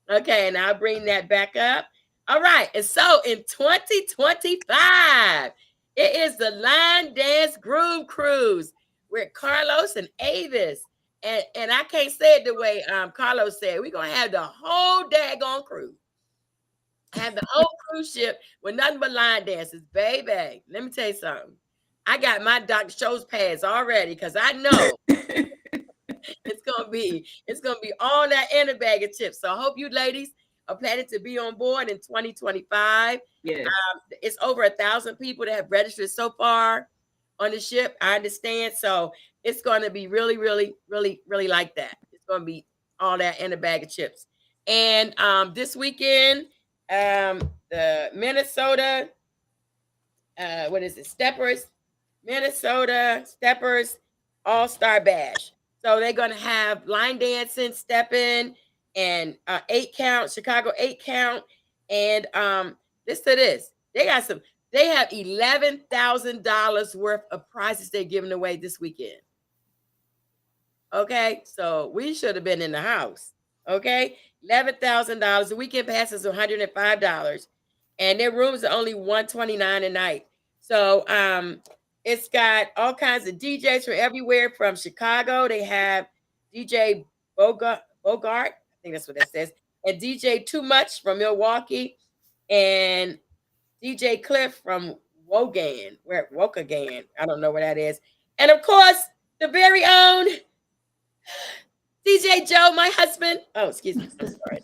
Okay, and I'll bring that back up. All right, and so in 2025, it is the Line Dance Groove Cruise with Carlos and Avis. And I can't say it the way Carlos said. We're going to have the whole daggone cruise. Have the whole cruise ship with nothing but line dances, baby. Let me tell you something. I got my Dr. Shows pads already because I know it's gonna be all that in a bag of chips. So I hope you ladies are planning to be on board in 2025. Yes. It's over 1,000 people that have registered so far on the ship. I understand. So it's going to be really, really, really, really like that. It's going to be all that in a bag of chips. And this weekend, the Minnesota, Minnesota Steppers All-Star Bash. So they're going to have line dancing, stepping, and 8-count, Chicago 8-count. And listen to this. They have $11,000 worth of prizes they're giving away this weekend. Okay, so we should have been in the house. Okay, $11,000. The weekend pass is $105, and their rooms are only $129 a night. So it's got all kinds of DJs from everywhere from Chicago. They have DJ Bogart, I think that's what that says, and DJ Too Much from Milwaukee, and DJ Cliff from Wogan, I don't know where that is. And of course, the very own DJ Joe, my husband. Oh, excuse me. So sorry.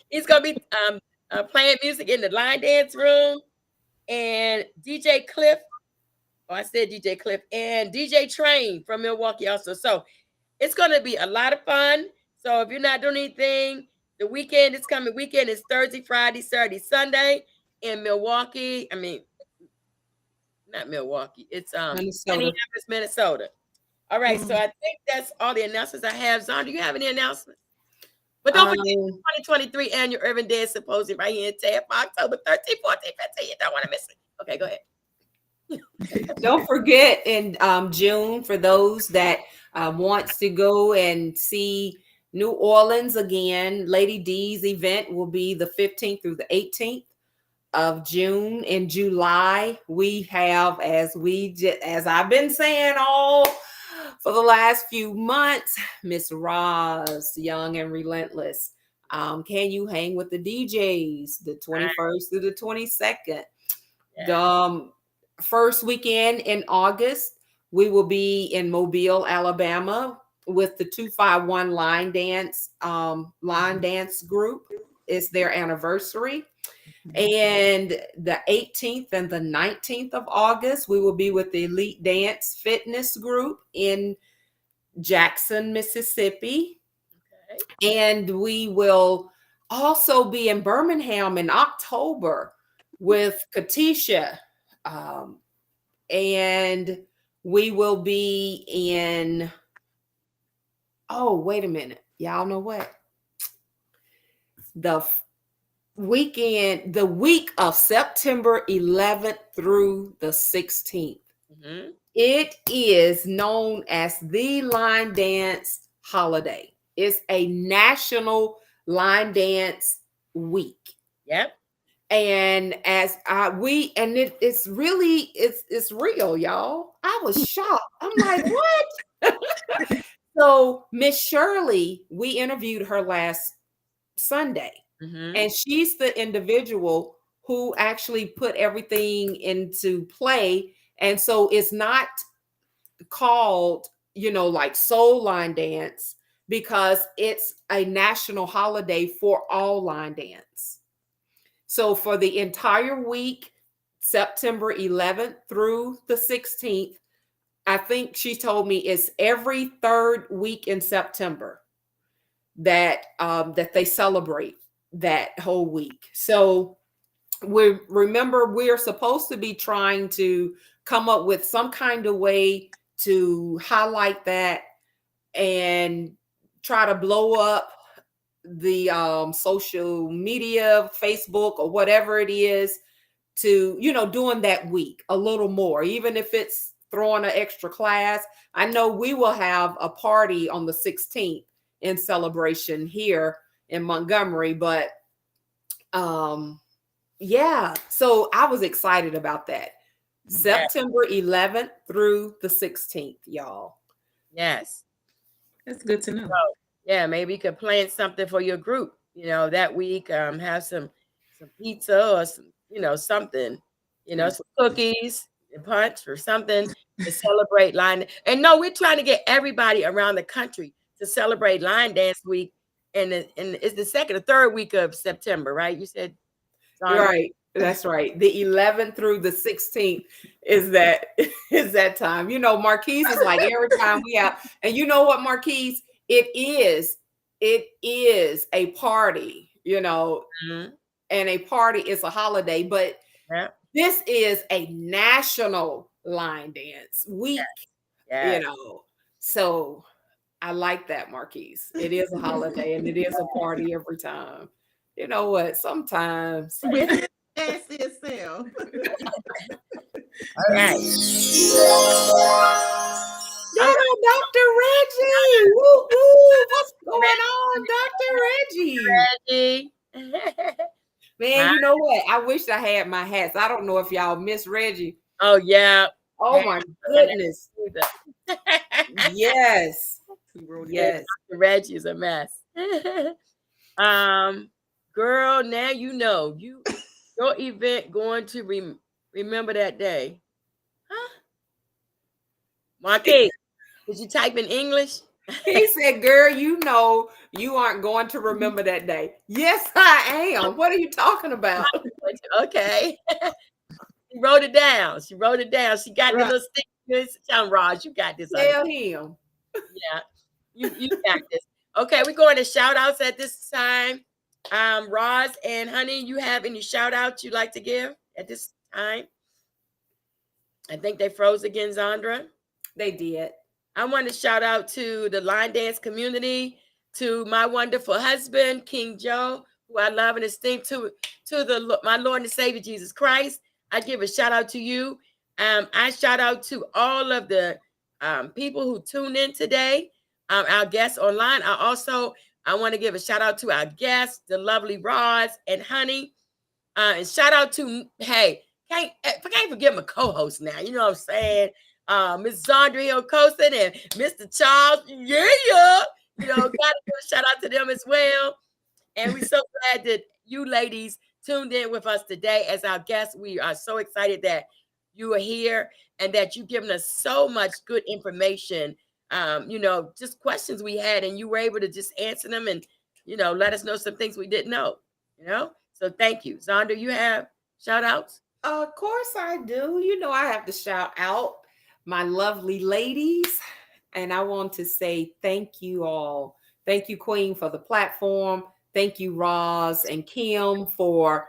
He's going to be playing music in the line dance room. And DJ Cliff, I said DJ Cliff, and DJ Train from Milwaukee also. So it's going to be a lot of fun. So if you're not doing anything, the weekend is coming. Weekend is Thursday, Friday, Saturday, Sunday in Milwaukee. I mean, not Milwaukee. It's Minneapolis, Minnesota. All right. So I think that's all the announcements I have. Zon, do you have any announcements? But don't forget the 2023 annual Urban Dance Symposium right here in Tampa, October 13th, 14th, 15th. You don't want to miss it. Okay, go ahead. Don't forget in June, for those that wants to go and see New Orleans again, Lady D's event will be the 15th through the 18th of June. In July, we have, as I've been saying all for the last few months, Miss Roz, Young and Relentless. Can you hang with the DJs the 21st through the 22nd? Yeah. The first weekend in August, we will be in Mobile, Alabama with the 251 line dance group. It's their anniversary. And the 18th and the 19th of August, we will be with the Elite Dance Fitness Group in Jackson, Mississippi. Okay. And we will also be in Birmingham in October with Katisha. And we will be in, wait a minute. Y'all know what? The week of September 11th through the 16th. Mm-hmm. It is known as the Line Dance Holiday. It's a national line dance week. Yep. And it's real, y'all. I was shocked. I'm like, what? So Miss Shirley, we interviewed her last Sunday, and she's the individual who actually put everything into play. And so it's not called, like soul line dance, because it's a national holiday for all line dance. So for the entire week, September 11th through the 16th, I think she told me it's every third week in September that that they celebrate that whole week. So we're supposed to be trying to come up with some kind of way to highlight that and try to blow up the social media, Facebook or whatever it is, to doing that week a little more, even if it's throwing an extra class. I know we will have a party on the 16th in celebration here in Montgomery, but yeah, so I was excited about that. September 11th through the 16th, y'all. Yes. That's good to know. So, yeah, maybe you could plan something for your group, that week. Have some pizza or some, something, some cookies and punch or something to celebrate line. And no, we're trying to get everybody around the country to celebrate Line Dance Week. And it's the second or third week of September, right? You said, right. That's right. The 11th through the 16th is that time. Marquise is like every time we have, and you know what, Marquise? It is a party, and a party is a holiday, but this is a national line dance week, so I like that, Marquise. It is a holiday and it is a party every time. You know what? Sometimes. That's itself. All right. Yeah, Dr. Reggie. Woo, woo. What's going on, Dr. Reggie? Man, you know what? I wish I had my hats. I don't know if y'all miss Reggie. Oh, yeah. Oh, my goodness. Yes. Yes. Dr. Reggie is a mess. Girl, now your event going to remember that day. Huh? Marquis, did you type in English? He said, girl, you aren't going to remember that day. Yes, I am. What are you talking about? Okay. She wrote it down. She got the little stickers. John Ross, you got this. Tell him. Yeah, you got this. Okay, we're going to shout outs at this time. Roz and Honey, you have any shout outs you'd like to give at this time? I think they froze again, Zandra. They did. I want to shout out to the line dance community, to my wonderful husband, King Joe, who I love and esteem, to my Lord and Savior, Jesus Christ. I give a shout out to you. I shout out to all of the people who tuned in today, our guests online. I want to give a shout out to our guests, the lovely Roz and Honey. And shout out to, can't forget my co-host now. You know what I'm saying? Miss Zandra Hill Coaston and Mr. Charles. Yeah. Gotta give a shout out to them as well. And we're so glad that you ladies tuned in with us today as our guests. We are so excited that you are here and that you've given us so much good information. Just questions we had, and you were able to just answer them and, let us know some things we didn't know, So thank you. Zandra, you have shout outs? Of course I do. I have to shout out my lovely ladies. And I want to say thank you all. Thank you, Queen, for the platform. Thank you, Roz and Kim, for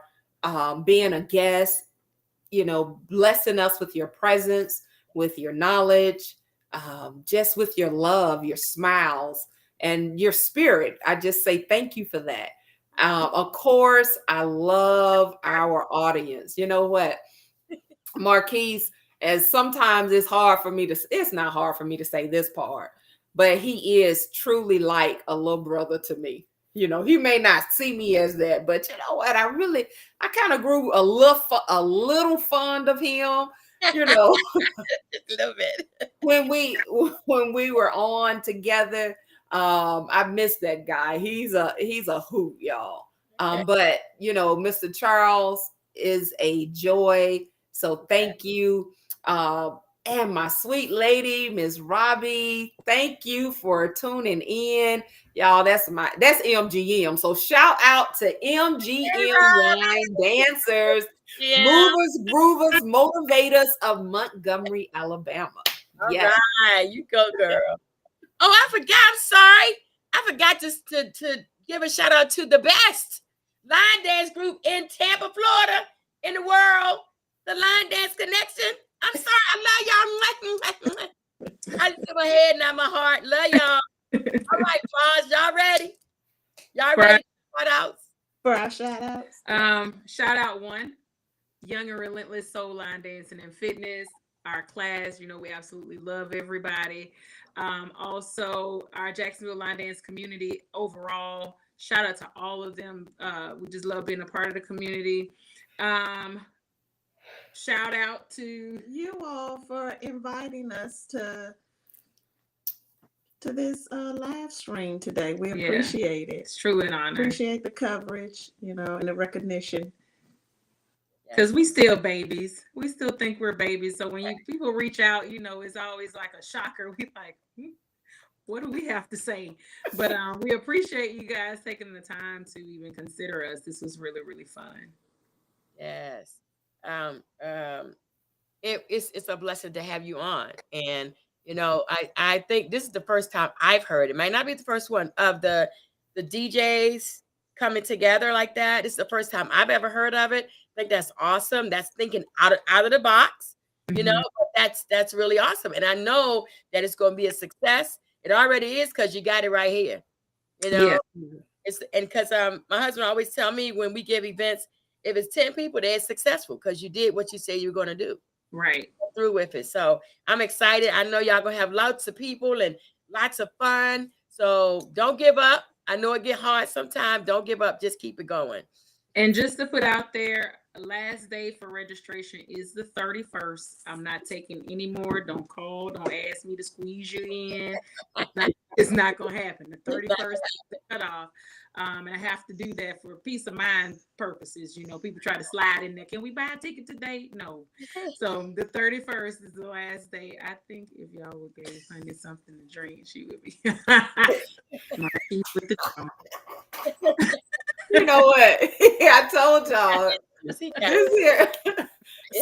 being a guest, blessing us with your presence, with your knowledge, just with your love, your smiles, and your spirit. I just say thank you for that. Of course, I love our audience. You know what, Marquise, as sometimes it's not hard for me to say this part, but he is truly like a little brother to me. He may not see me as that, but you know what? I kind of grew a little fond of him you know, Just a little bit. when we were on together, I miss that guy. He's a hoot, y'all. But you know, Mr. Charles is a joy. So thank you. And my sweet lady, Miss Robbie, thank you for tuning in. Y'all, that's MGM. So shout out to MGM Line Dancers, Yeah. Movers, Groovers, Motivators of Montgomery, Alabama. All Yes. right. You go, girl. Oh, I forgot. I'm sorry. I forgot to give a shout out to the best line dance group in Tampa, Florida, in the world, the Line Dance Connection. I'm sorry. I love y'all. I just put my head, not my heart. Love y'all. All right, Pause. Y'all ready? Y'all ready? Shout outs. For our shout outs. Shout out one, Young and Relentless Soul Line Dancing and Fitness. Our class, you know, we absolutely love everybody. Also, our Jacksonville Line Dance community overall. Shout out to all of them. We just love being a part of the community. Shout out to You all for inviting us to this live stream today. We Yeah. appreciate it. it's truly an honor Appreciate the coverage, you know, and the recognition. because we still babies. We still think we're babies. So when people reach out, you know, it's always like a shocker. We like, what do we have to say? But we appreciate you guys taking the time to even consider us. This was really, really fun. Yes. It's a blessing to have you on. And you know, I think this is the first time I've heard, it might not be the first one, of the DJs coming together like that. This is the first time I've ever heard of it. I think that's awesome. That's thinking out of the box, you know. But that's really awesome. And I know that it's going to be a success. It already is, because you got it right here. You know, it's, and because my husband always tell me, when we give events, if it's 10 people, they're successful because you did what you say you're going to do. Right. Through with it. So I'm excited. I know y'all gonna have lots of people and lots of fun. So don't give up. I know it get hard sometimes. Don't give up. Just keep it going. And just to put out there, last day for registration is the 31st. I'm not taking any more. Don't call. Don't ask me to squeeze you in. It's not going to happen. The 31st is the cutoff. And I have to do that for peace of mind purposes. You know, people try to slide in there. Can we buy a ticket today? No. So the 31st is the last day. I think if y'all would give Honey something to drink, she would be my feet with the drum. You know what? I told y'all. This here.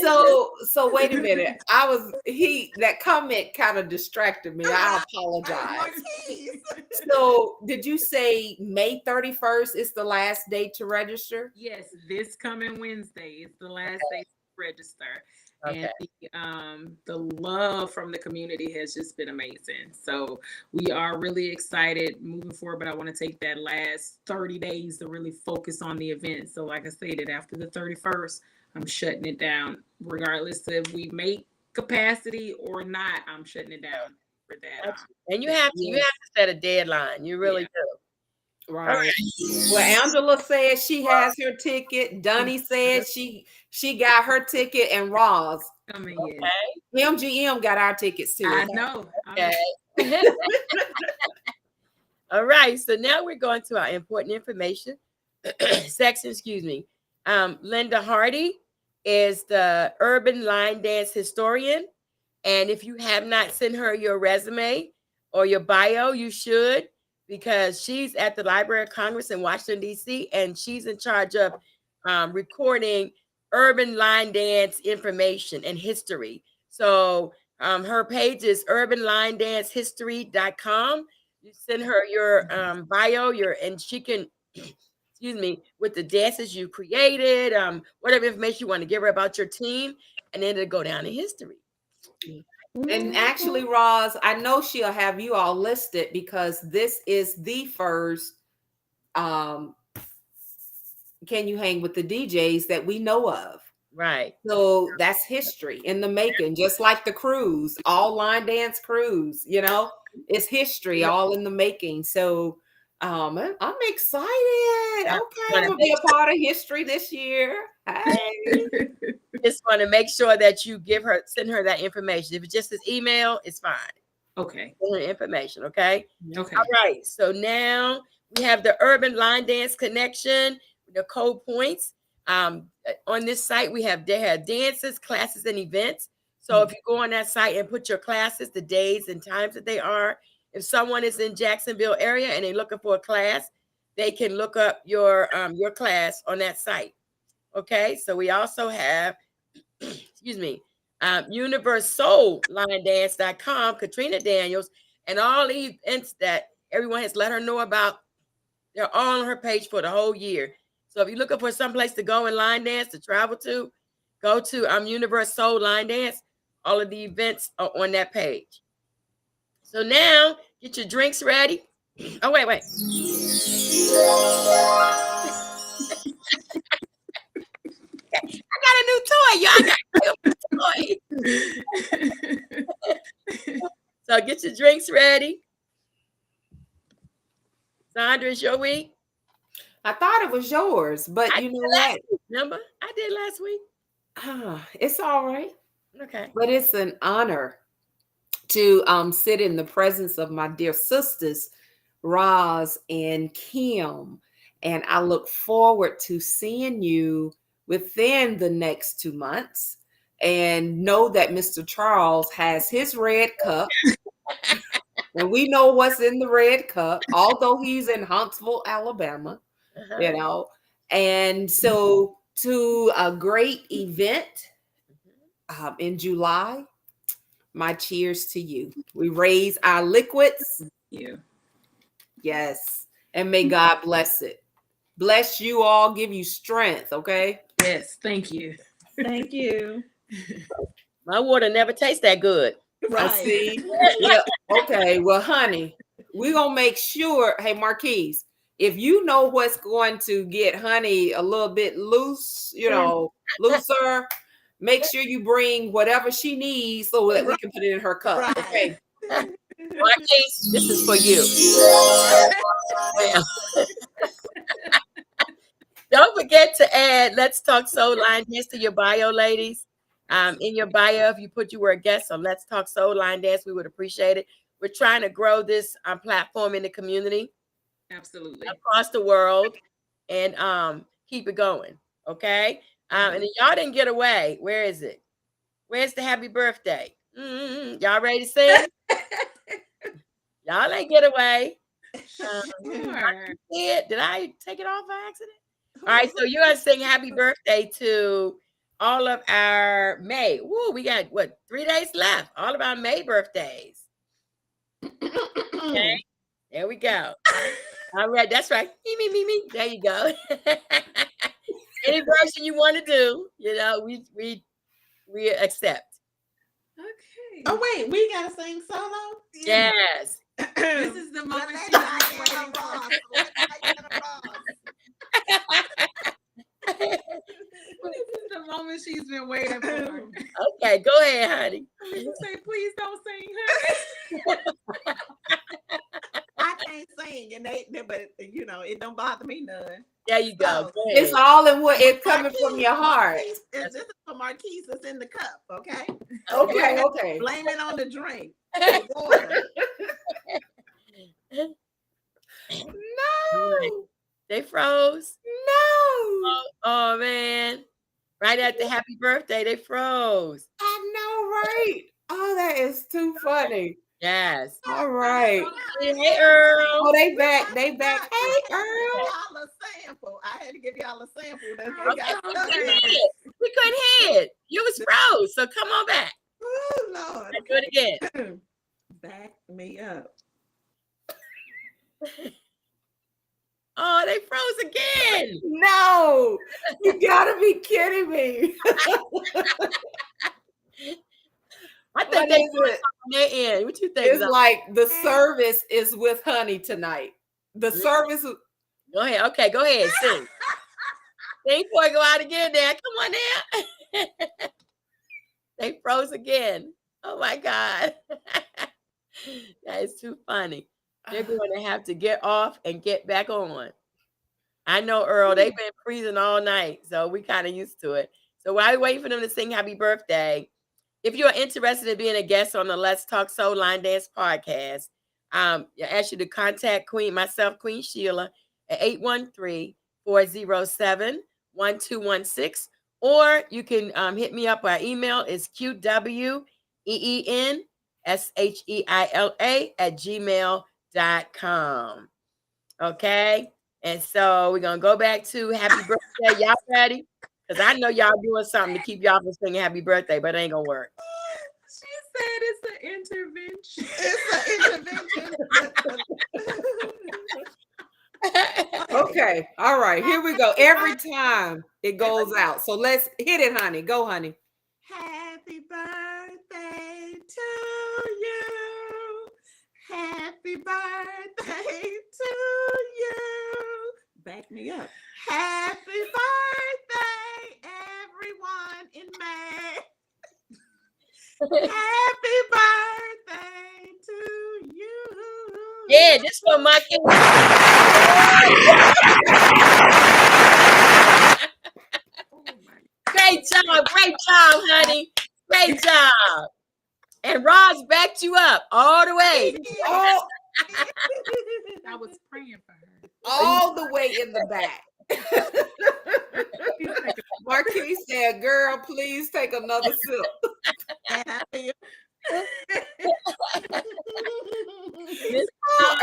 So wait a minute. That comment kind of distracted me. I apologize. So did you say May 31st is the last day to register? Yes, this coming Wednesday is the last day to register. Okay. And the love from the community has just been amazing. So we are really excited moving forward, but I want to take that last 30 days to really focus on the event. So like I stated, after the 31st, I'm shutting it down. Regardless of if we make capacity or not, I'm shutting it down for that. And you have to set a deadline. You really do. Right. Well, Angela said she has her ticket. Dunny said she got her ticket, and Roz. I mean, MGM got our tickets too. I know. Okay. All right. So now we're going to our important information section. Excuse me. Linda Hardy is the urban line dance historian. And if you have not sent her your resume or your bio, you should, because she's at the Library of Congress in Washington, D.C., and she's in charge of recording urban line dance information and history. So her page is urbanlinedancehistory.com. You send her your bio, and she can, excuse me, with the dances you created, whatever information you want to give her about your team, and then it'll go down in history. And actually, Roz, I know she'll have you all listed because this is the first Can You Hang with the DJs that we know of. Right. So that's history in the making, just like the cruise, all line dance cruise, you know, it's history all in the making. So I'm excited. Yeah, Okay, I'm wanna gonna be a part of history this year. Hey. just want to make sure that you send her that information. If it's just his email, it's fine. Okay. Send her information, okay? Okay. All right. So now we have the Urban Line Dance Connection, the code points. On this site, they have dances, classes, and events. So if you go on that site and put your classes, the days and times that they are, if someone is in Jacksonville area and they're looking for a class, they can look up your class on that site. Okay. So we also have, excuse me, universesoullinedance.com, Katrina Daniels, and all the events that everyone has let her know about, they're all on her page for the whole year. So if you're looking for someplace to go and line dance, to travel to, go to Universe Soul Line Dance. All of the events are on that page. So now get your drinks ready. Oh, wait. I got a new toy, y'all. I got a new toy. So get your drinks ready. Sandra, it's your week. I thought it was yours, but you know what? Remember, I did last week. It's all right. Okay. But it's an honor to sit in the presence of my dear sisters, Roz and Kim. And I look forward to seeing you within the next 2 months. And know that Mr. Charles has his red cup. And we know what's in the red cup, although he's in Huntsville, Alabama, you know. And so to a great event in July, my cheers to you. We raise our liquids. You. Yes. And may God bless it. Bless you all, give you strength, okay? Yes, thank you. Thank you. My water never tastes that good. I see. Well, okay. Well, honey, we're gonna make sure. Hey, Marquise, if you know what's going to get honey a little bit loose, looser, make sure you bring whatever she needs so that we can put it in her cup. Right. Okay. Marquise, this is for you. Don't forget to add Let's Talk Soul Line Dance to your bio, ladies. In your bio, if you put you were a guest on Let's Talk Soul Line Dance, we would appreciate it. We're trying to grow this platform in the community. Absolutely. Across the world, and keep it going. Okay. And if y'all didn't get away, where is it? Where's the happy birthday? Y'all ready to sing? Y'all ain't get away. Sure. Did I take it off by accident? All right, so you're gonna sing happy birthday to all of our May. Woo, we got 3 days left. All of our May birthdays. Okay, there we go. All right, that's right. Me. There you go. Any version you want to do, we accept. Okay. Oh wait, we gotta sing solo. Yes. This is the moment she's This is the moment she's been waiting for. Okay, go ahead, honey. You say, please don't sing, honey. I can't sing, but it don't bother me none. There you go. Oh, Go ahead. It's all in what it's coming from your heart. This is for Marquise that's in the cup, okay? Okay. Blame it on the drink. The water. No. They froze. No. Oh man. Right at the happy birthday, they froze. I know, right? Oh, that is too funny. Yes. All right. Hey, Earl. Oh, they back. Hey, Earl. Y'all a sample. I had to give y'all a sample. We couldn't hear it. You was froze. So come on back. Oh Lord. Let's do it again. Back me up. Oh, they froze again. No, you gotta be kidding me. I think they put it on their end. What you think? It's like the service is with honey tonight. The service. Go ahead. Okay, go ahead. Sing. Sing before I go out again there. Come on now. They froze again. Oh my God. That is too funny. They're going to have to get off and get back on. I know, Earl, they've been freezing all night, so we kind of used to it. So while we wait for them to sing happy birthday, if you're interested in being a guest on the Let's Talk Soul Line Dance podcast, I ask you to contact myself, Queen Sheila, at 813-407-1216. Or you can hit me up by email. It's QWEENSHEILA@gmail.com. Okay? And so we're going to go back to happy birthday. Y'all ready? Because I know y'all doing something to keep y'all from singing happy birthday, but it ain't going to work. She said it's an intervention. It's an intervention. Okay. All right. Here we go. Every time it goes out. So let's hit it, honey. Go, honey. Happy birthday to you. Happy birthday to you. Back me up. Happy birthday, everyone in May. Happy birthday to you. Yeah, this for my kids. Great job, honey. Great job. And Roz backed you up all the way. All, I was praying for her. all the way in the back. Marquis said, girl, please take another sip.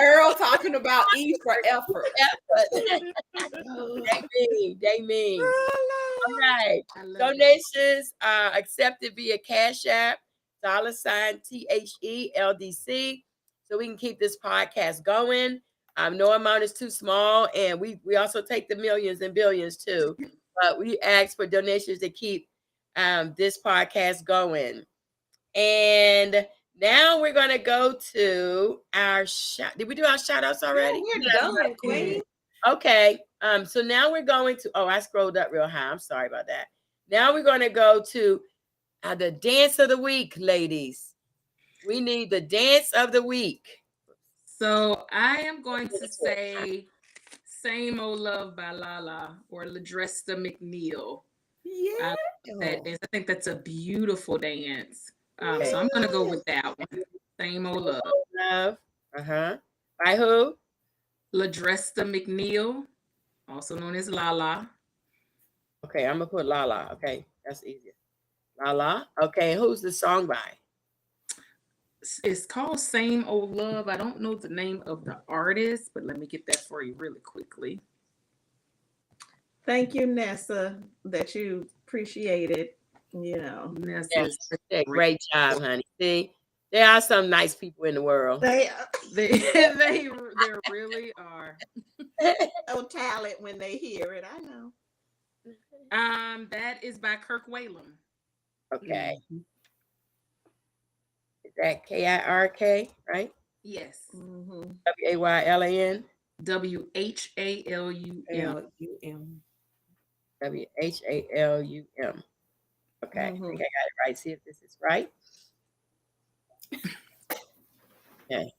Earl talking about E for effort. They mean. All right. Donations are accepted via Cash App, $THELDC, so we can keep this podcast going. No amount is too small, and we also take the millions and billions too. But we ask for donations to keep this podcast going. And now we're gonna go to our shout. Did we do our shout outs already? Yeah, we're done, Queen. Okay. So now we're going to. Oh, I scrolled up real high. I'm sorry about that. Now we're going to go to the dance of the week, ladies. We need the dance of the week. So I am going to say "Same Old Love" by Lala or Ladresta McNeil. Yeah. I think that's a beautiful dance. So I'm going to go with that one. "Same Old Love." Love. By who? Ladresta McNeil, also known as Lala. Okay, I'm gonna put Lala. Okay, that's easier. Lala. Okay, who's the song by? It's called "Same Old Love." I don't know the name of the artist, but let me get that for you really quickly. Thank you, Nessa, that you appreciate it. Nessa, Great job, honey. See, there are some nice people in the world. They really are. no talent when they hear it. I know. That is by Kirk Whalum. Okay. Is that KIRK, right? Yes. WAYLAN. WHALUM. WHALUM. Okay, I think I got it right. See if this is right. Okay.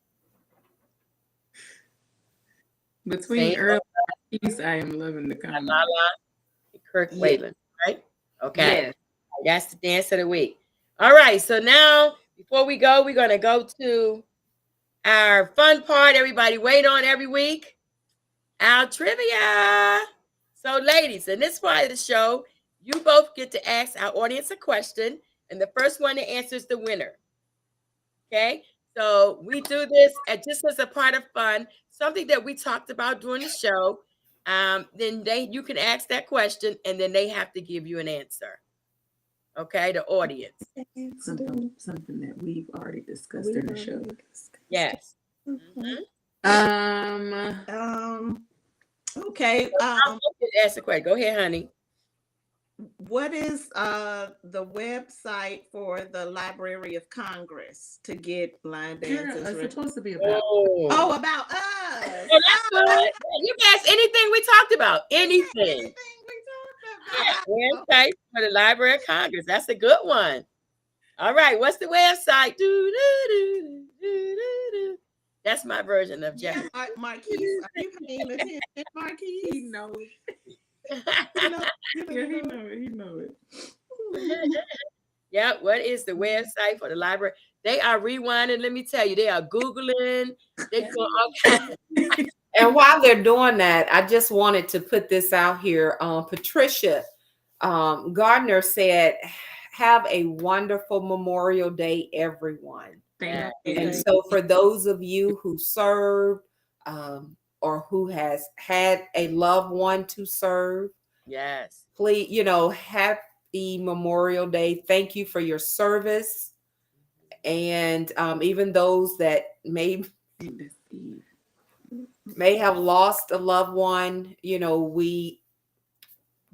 Between Earl and Peace, I am loving the comment. Kirk Whalum, right? Okay. Yes. That's the dance of the week. All right. So now, before we go, we're going to go to our fun part. Everybody wait on every week. Our trivia. So, ladies, in this part of the show, you both get to ask our audience a question, and the first one that answers the winner. Okay? So we do this just as a part of fun, something that we talked about during the show. Then you can ask that question, and then they have to give you an answer. Okay, the audience. Something that we've already discussed in the show. Yes. Okay. Ask the question. Go ahead, honey. What is the website for the Library of Congress to get line dances? It's supposed to be about. Oh, about us. Oh, that's good. You can ask anything we talked about. Anything. Website for the Library of Congress. That's a good one. All right. What's the website? That's my version of Yeah, Jeopardy. Marquise, are you paying attention, Marquise? He know it. You know, you Yeah, he know. know it. He know it. Yeah, what is the website for the library? They are rewinding. Let me tell you, they are Googling. They doing all kinds. And while they're doing that, I just wanted to put this out here. Patricia Gardner said, "Have a wonderful Memorial Day, everyone." Thank And you. so, for those of you who served or who has had a loved one to serve, Yes. please, happy Memorial Day. Thank you for your service. And even those that may have lost a loved one, we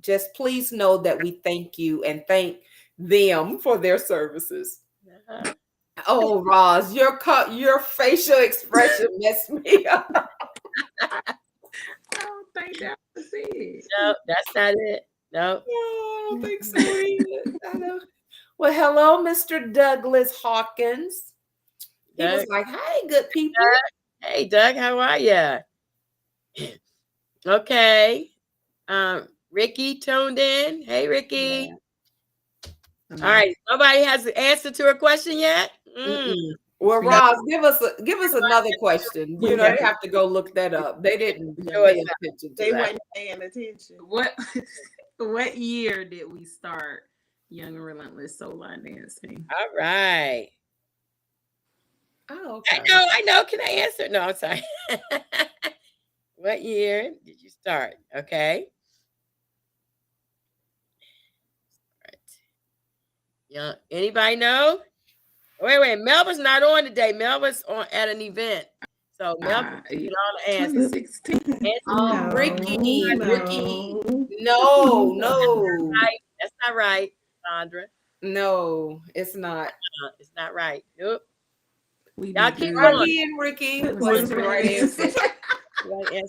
just please know that we thank you and thank them for their services. Uh-huh. Oh, Roz, your facial expression messed me up. I don't think that was it. No, that's not it. No. I don't think so either. I know. Well, hello, Mr. Douglas Hawkins. He was Doug. like, "Hey, good people." Hey, Doug, how are you? Okay. Ricky tuned in. Hey, Ricky. All right. Nobody has the answer to a question yet? Well, Roz, give us another question. We They got- have to go look that up. They didn't Sure pay enough. attention to They that. weren't paying attention. What year did we start Young and Relentless Soul Line Dancing? All right. Oh, okay. I know. Can I answer? No, I'm sorry. What year did you start? Okay. All right. Yeah. Anybody know? Wait. Melba's not on today. Melba's on at an event. So Melba get all the answers. 2016. Ricky, no. no, That's not right, Sandra. no, it's not. It's not right. Nope. We Y'all did keep good. going. Ricky and Ricky. What's the right answer? Right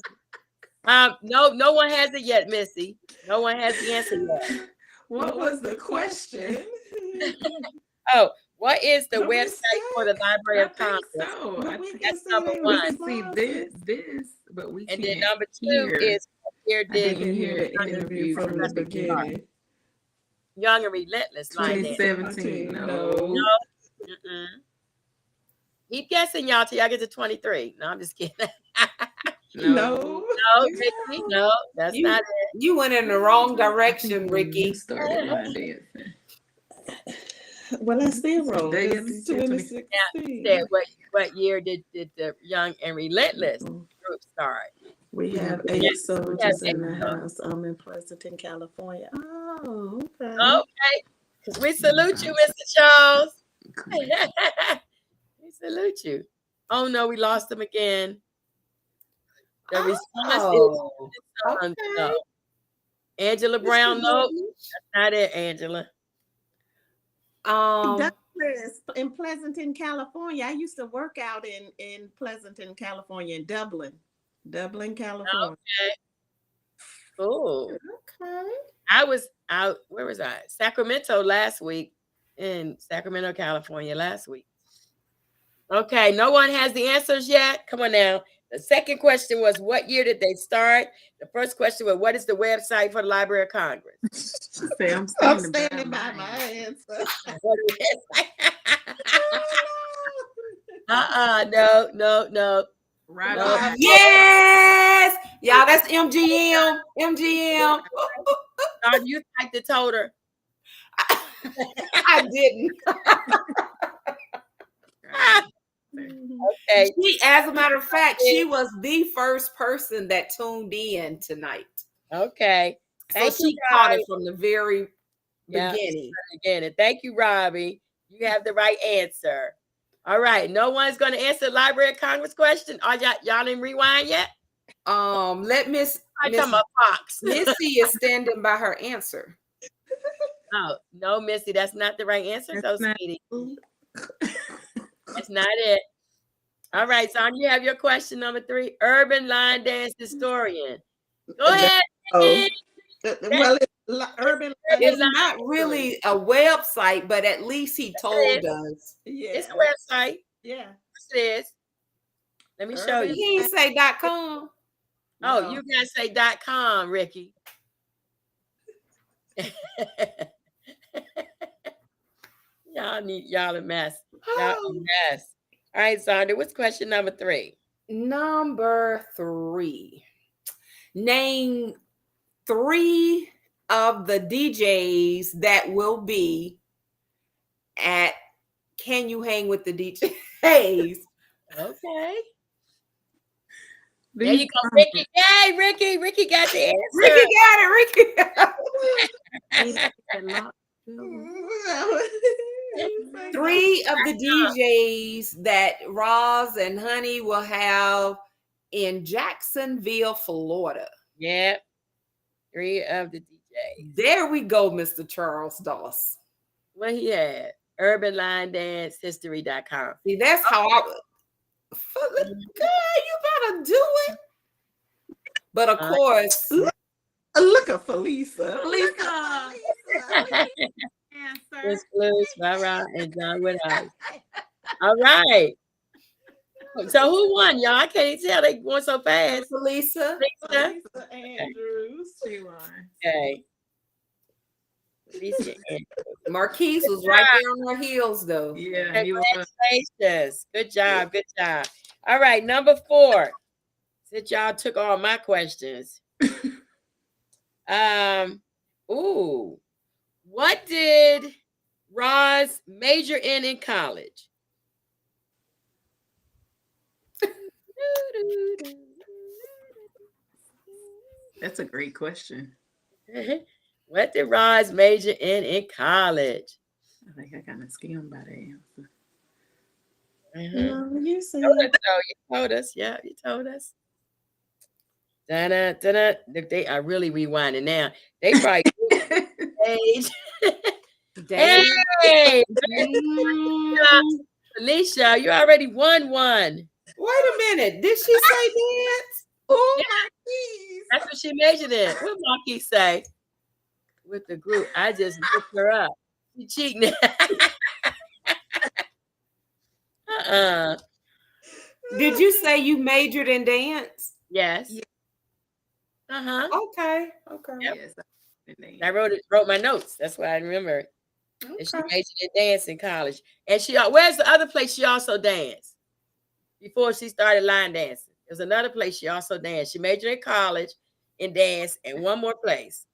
answer. No one has it yet, Missy. No one has the answer yet. What was the question? Oh, what is the Nobody website said. for the Library I of think Congress? so. But I we think can that's say number they one. we can see responses. this, but we And can't then number two hear. is here I did didn't hear the Interview interview from the from the beginning. beginning. Young and Relentless line dance. 2017. No. Mm-mm. Keep guessing, y'all, till y'all get to 23. No, I'm just kidding. No. No, Ricky, no, that's not it. You went in the wrong I direction, think when you Ricky. started line dancing. Well, that's still wrong. They It's get to 2016. Said what year did the Young and Relentless group start? We have Yeah, 8 soldiers yeah, in the 8 house. I'm in Pleasanton, California. Oh, okay. Okay, because we salute you, Mr. Charles. We salute you. Oh no, we lost him again. The response Oh, is no. Angela Brown, no, that's not it, Angela. Douglas in Pleasanton, California. I used to work out in Pleasanton, California, in Dublin, California. Okay. Cool. Okay. I was out, where was I? Sacramento last week, in Sacramento, California last week. Okay, no one has the answers yet. Come on now. The second question was, what year did they start? The first question was, what is the website for the Library of Congress? Say, I'm I'm standing, standing by my answer. No. Right. No. yes, y'all. That's MGM. MGM. You typed it, told her. I didn't. Okay. As a matter of fact, she was the first person that tuned in tonight. Okay. So she caught it from the very beginning. Again, thank you, Robbie. You have the right answer. All right. No one's going to answer the Library of Congress question. Are y'all didn't rewind yet? Let Miss Fox. Missy is standing by her answer. Oh, no, Missy, that's not the right answer, though, sweetie. That's not it. All right, so you have your question number 3. Urban line dance historian. Go ahead. Oh. Well, urban. It's not really a website, but at least he told us. Yeah. It's a website. Yeah. It is. Let me show you. He ain't say .com. Oh, No. you guys say .com, Ricky. y'all a mess. Y'all a mess. All right, Sandra, what's question number 3? Number 3. Name 3 of the DJs that will be at Can You Hang with the DJs? Okay. There you go, Ricky. Yay, Ricky. Ricky got the answer. Ricky got it. Ricky. 3 of the DJs that Roz and Honey will have in Jacksonville, Florida. Yep. 3 of the DJs. There we go, Mr. Charles Doss. What he had? UrbanLineDanceHistory.com. See, that's how I would. Girl, you better do it. But of course, Look at Felisa. Lisa. Miss Blues, Rara, and John Woodhouse. All right. So who won, y'all? I can't tell. They won so fast. Felisa. Felisa Andrews. She won. Okay. Felicia Andrews. Marquise was right there on her heels, though. Yeah, he was. Congratulations. Good job. Good job. All right. Number 4. Since y'all took all my questions. Ooh. What did Roz major in college? That's a great question. What did Roz major in college? I think I kind of skimmed by the answer. No, you said. You told us. Yeah, you told us. Da-da, da-da. They are really rewinding now. They probably age. Hey, Felicia, you already won one. Wait a minute. Did she say dance? Oh, my keys. That's what she majored in. What Marquis say? With the group, I just looked her up. She cheating. Did you say you majored in dance? Yes. Yeah. Okay. Yep. Yes. I wrote my notes. That's why I remember it. And she majored in dance in college. And where's the other place she also danced? Before she started line dancing. There's another place she also danced. She majored in college in dance and one more place.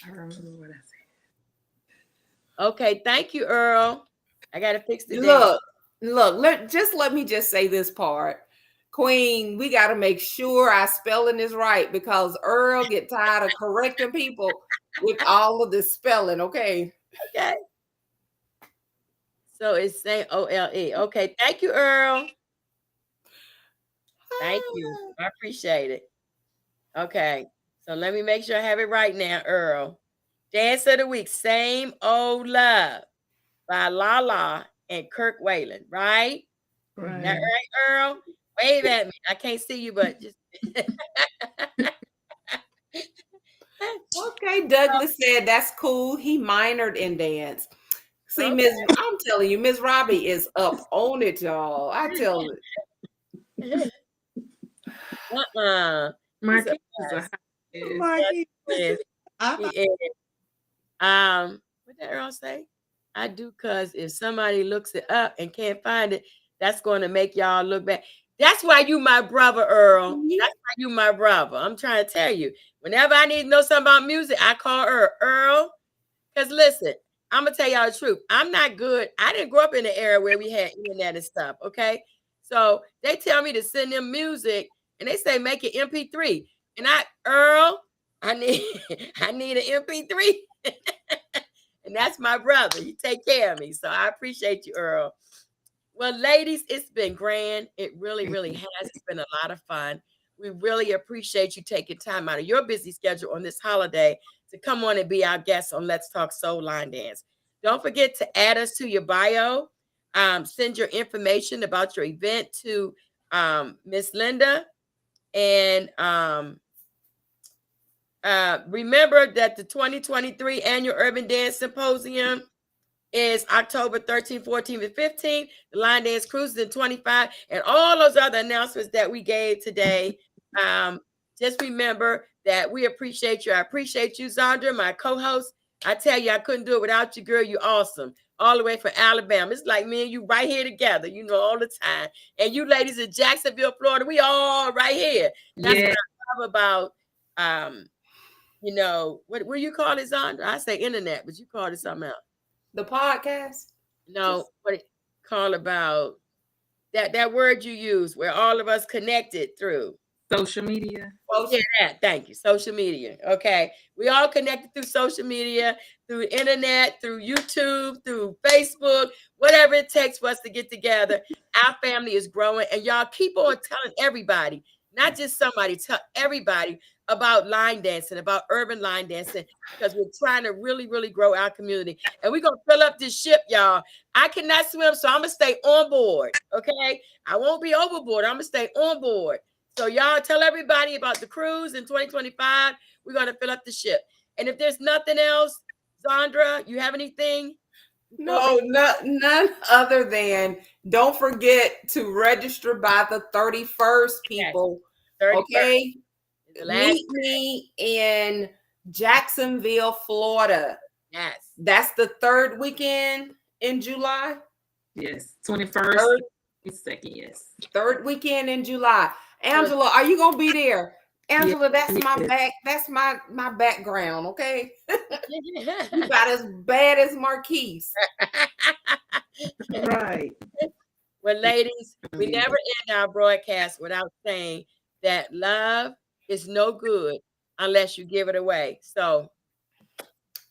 I remember what I said. Okay, thank you, Earl. I gotta fix the Look, let me just say this part. Queen, we got to make sure our spelling is right because Earl get tired of correcting people with all of this spelling, okay? Okay. So it's saying OLE. Okay, thank you, Earl. Thank you. I appreciate it. Okay, so let me make sure I have it right now, Earl. Dance of the week, Same Old Love by Lala and Kirk Whalen, right? Right. That right, Earl? Wave at me. I can't see you, but just Okay, Douglas said that's cool. He minored in dance. See, Okay. I'm telling you, Miss Robbie is up on it, y'all. I tell you. Marquis is a hot Marquis. He is. I- What did Earl say? I do, cause if somebody looks it up and can't find it, that's going to make y'all look bad. That's why you my brother, Earl. That's why you my brother. I'm trying to tell you. Whenever I need to know something about music, I call Earl. Because listen, I'm gonna tell y'all the truth. I'm not good. I didn't grow up in the era where we had internet and stuff. Okay. So they tell me to send them music and they say make it MP3. And Earl, I need an MP3. And that's my brother. He take care of me. So I appreciate you, Earl. Well, ladies, it's been grand. It really, really has. It's been a lot of fun. We really appreciate you taking time out of your busy schedule on this holiday to come on and be our guest on Let's Talk Soul Line Dance. Don't forget to add us to your bio. Send your information about your event to Miss Linda. And remember that the 2023 Annual Urban Dance Symposium is October 13th, 14th, and 15th. The Line Dance Cruise is in 25, and all those other announcements that we gave today. Just remember that we appreciate you. I appreciate you, Zandra, my co-host. I tell you, I couldn't do it without you, girl. You're awesome. All the way from Alabama. It's like me and you right here together, all the time. And you ladies in Jacksonville, Florida, we all right here. That's Yeah. what I love about what do you call it, Zandra? I say internet, but you call it something else. The podcast? No, what it call about that word you use where all of us connected through Social media. Yeah, thank you. Social media. Okay. We all connected through social media, through internet, through YouTube, through Facebook, whatever it takes for us to get together. Our family is growing, and y'all keep on telling everybody, not just somebody, tell everybody about line dancing, about urban line dancing, because we're trying to really, really grow our community. And we're going to fill up this ship, y'all. I cannot swim, so I'm going to stay on board. Okay. I won't be overboard. I'm going to stay on board. So y'all tell everybody about the cruise in 2025. We're going to fill up the ship. And if there's nothing else, Zandra, you have anything? No, none other than don't forget to register by the 31st, people. Yes. 31st. Okay. Meet me in Jacksonville, Florida. Yes. That's the third weekend in July. Yes. 21st. 22nd, yes. Third weekend in July. Angela, are you gonna be there? Angela, that's my back. That's my background. Okay, you got as bad as Marquise. Right. Well, ladies, we never end our broadcast without saying that love is no good unless you give it away. So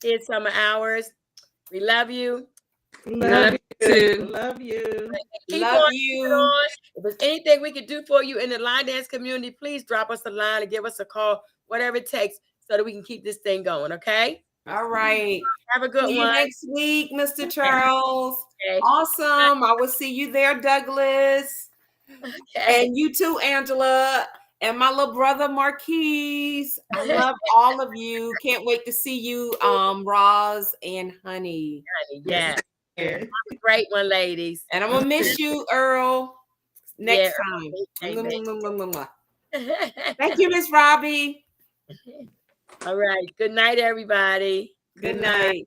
here's some of ours. We love you. Love you. Love you. Keep Love on, you. keep on. If there's anything we can do for you in the line dance community, please drop us a line and give us a call, whatever it takes, so that we can keep this thing going. Okay. All right. Have a good See you one. next week, Mr. Charles. Okay. Awesome. I will see you there, Douglas. Okay. And you too, Angela. And my little brother Marquise. I love all of you. Can't wait to see you, Roz and Honey. Yeah. Have a great one, ladies. And I'm gonna miss you, Earl. Next time. Amen. Thank you, Miss Robbie. All right. Good night, everybody. Good night.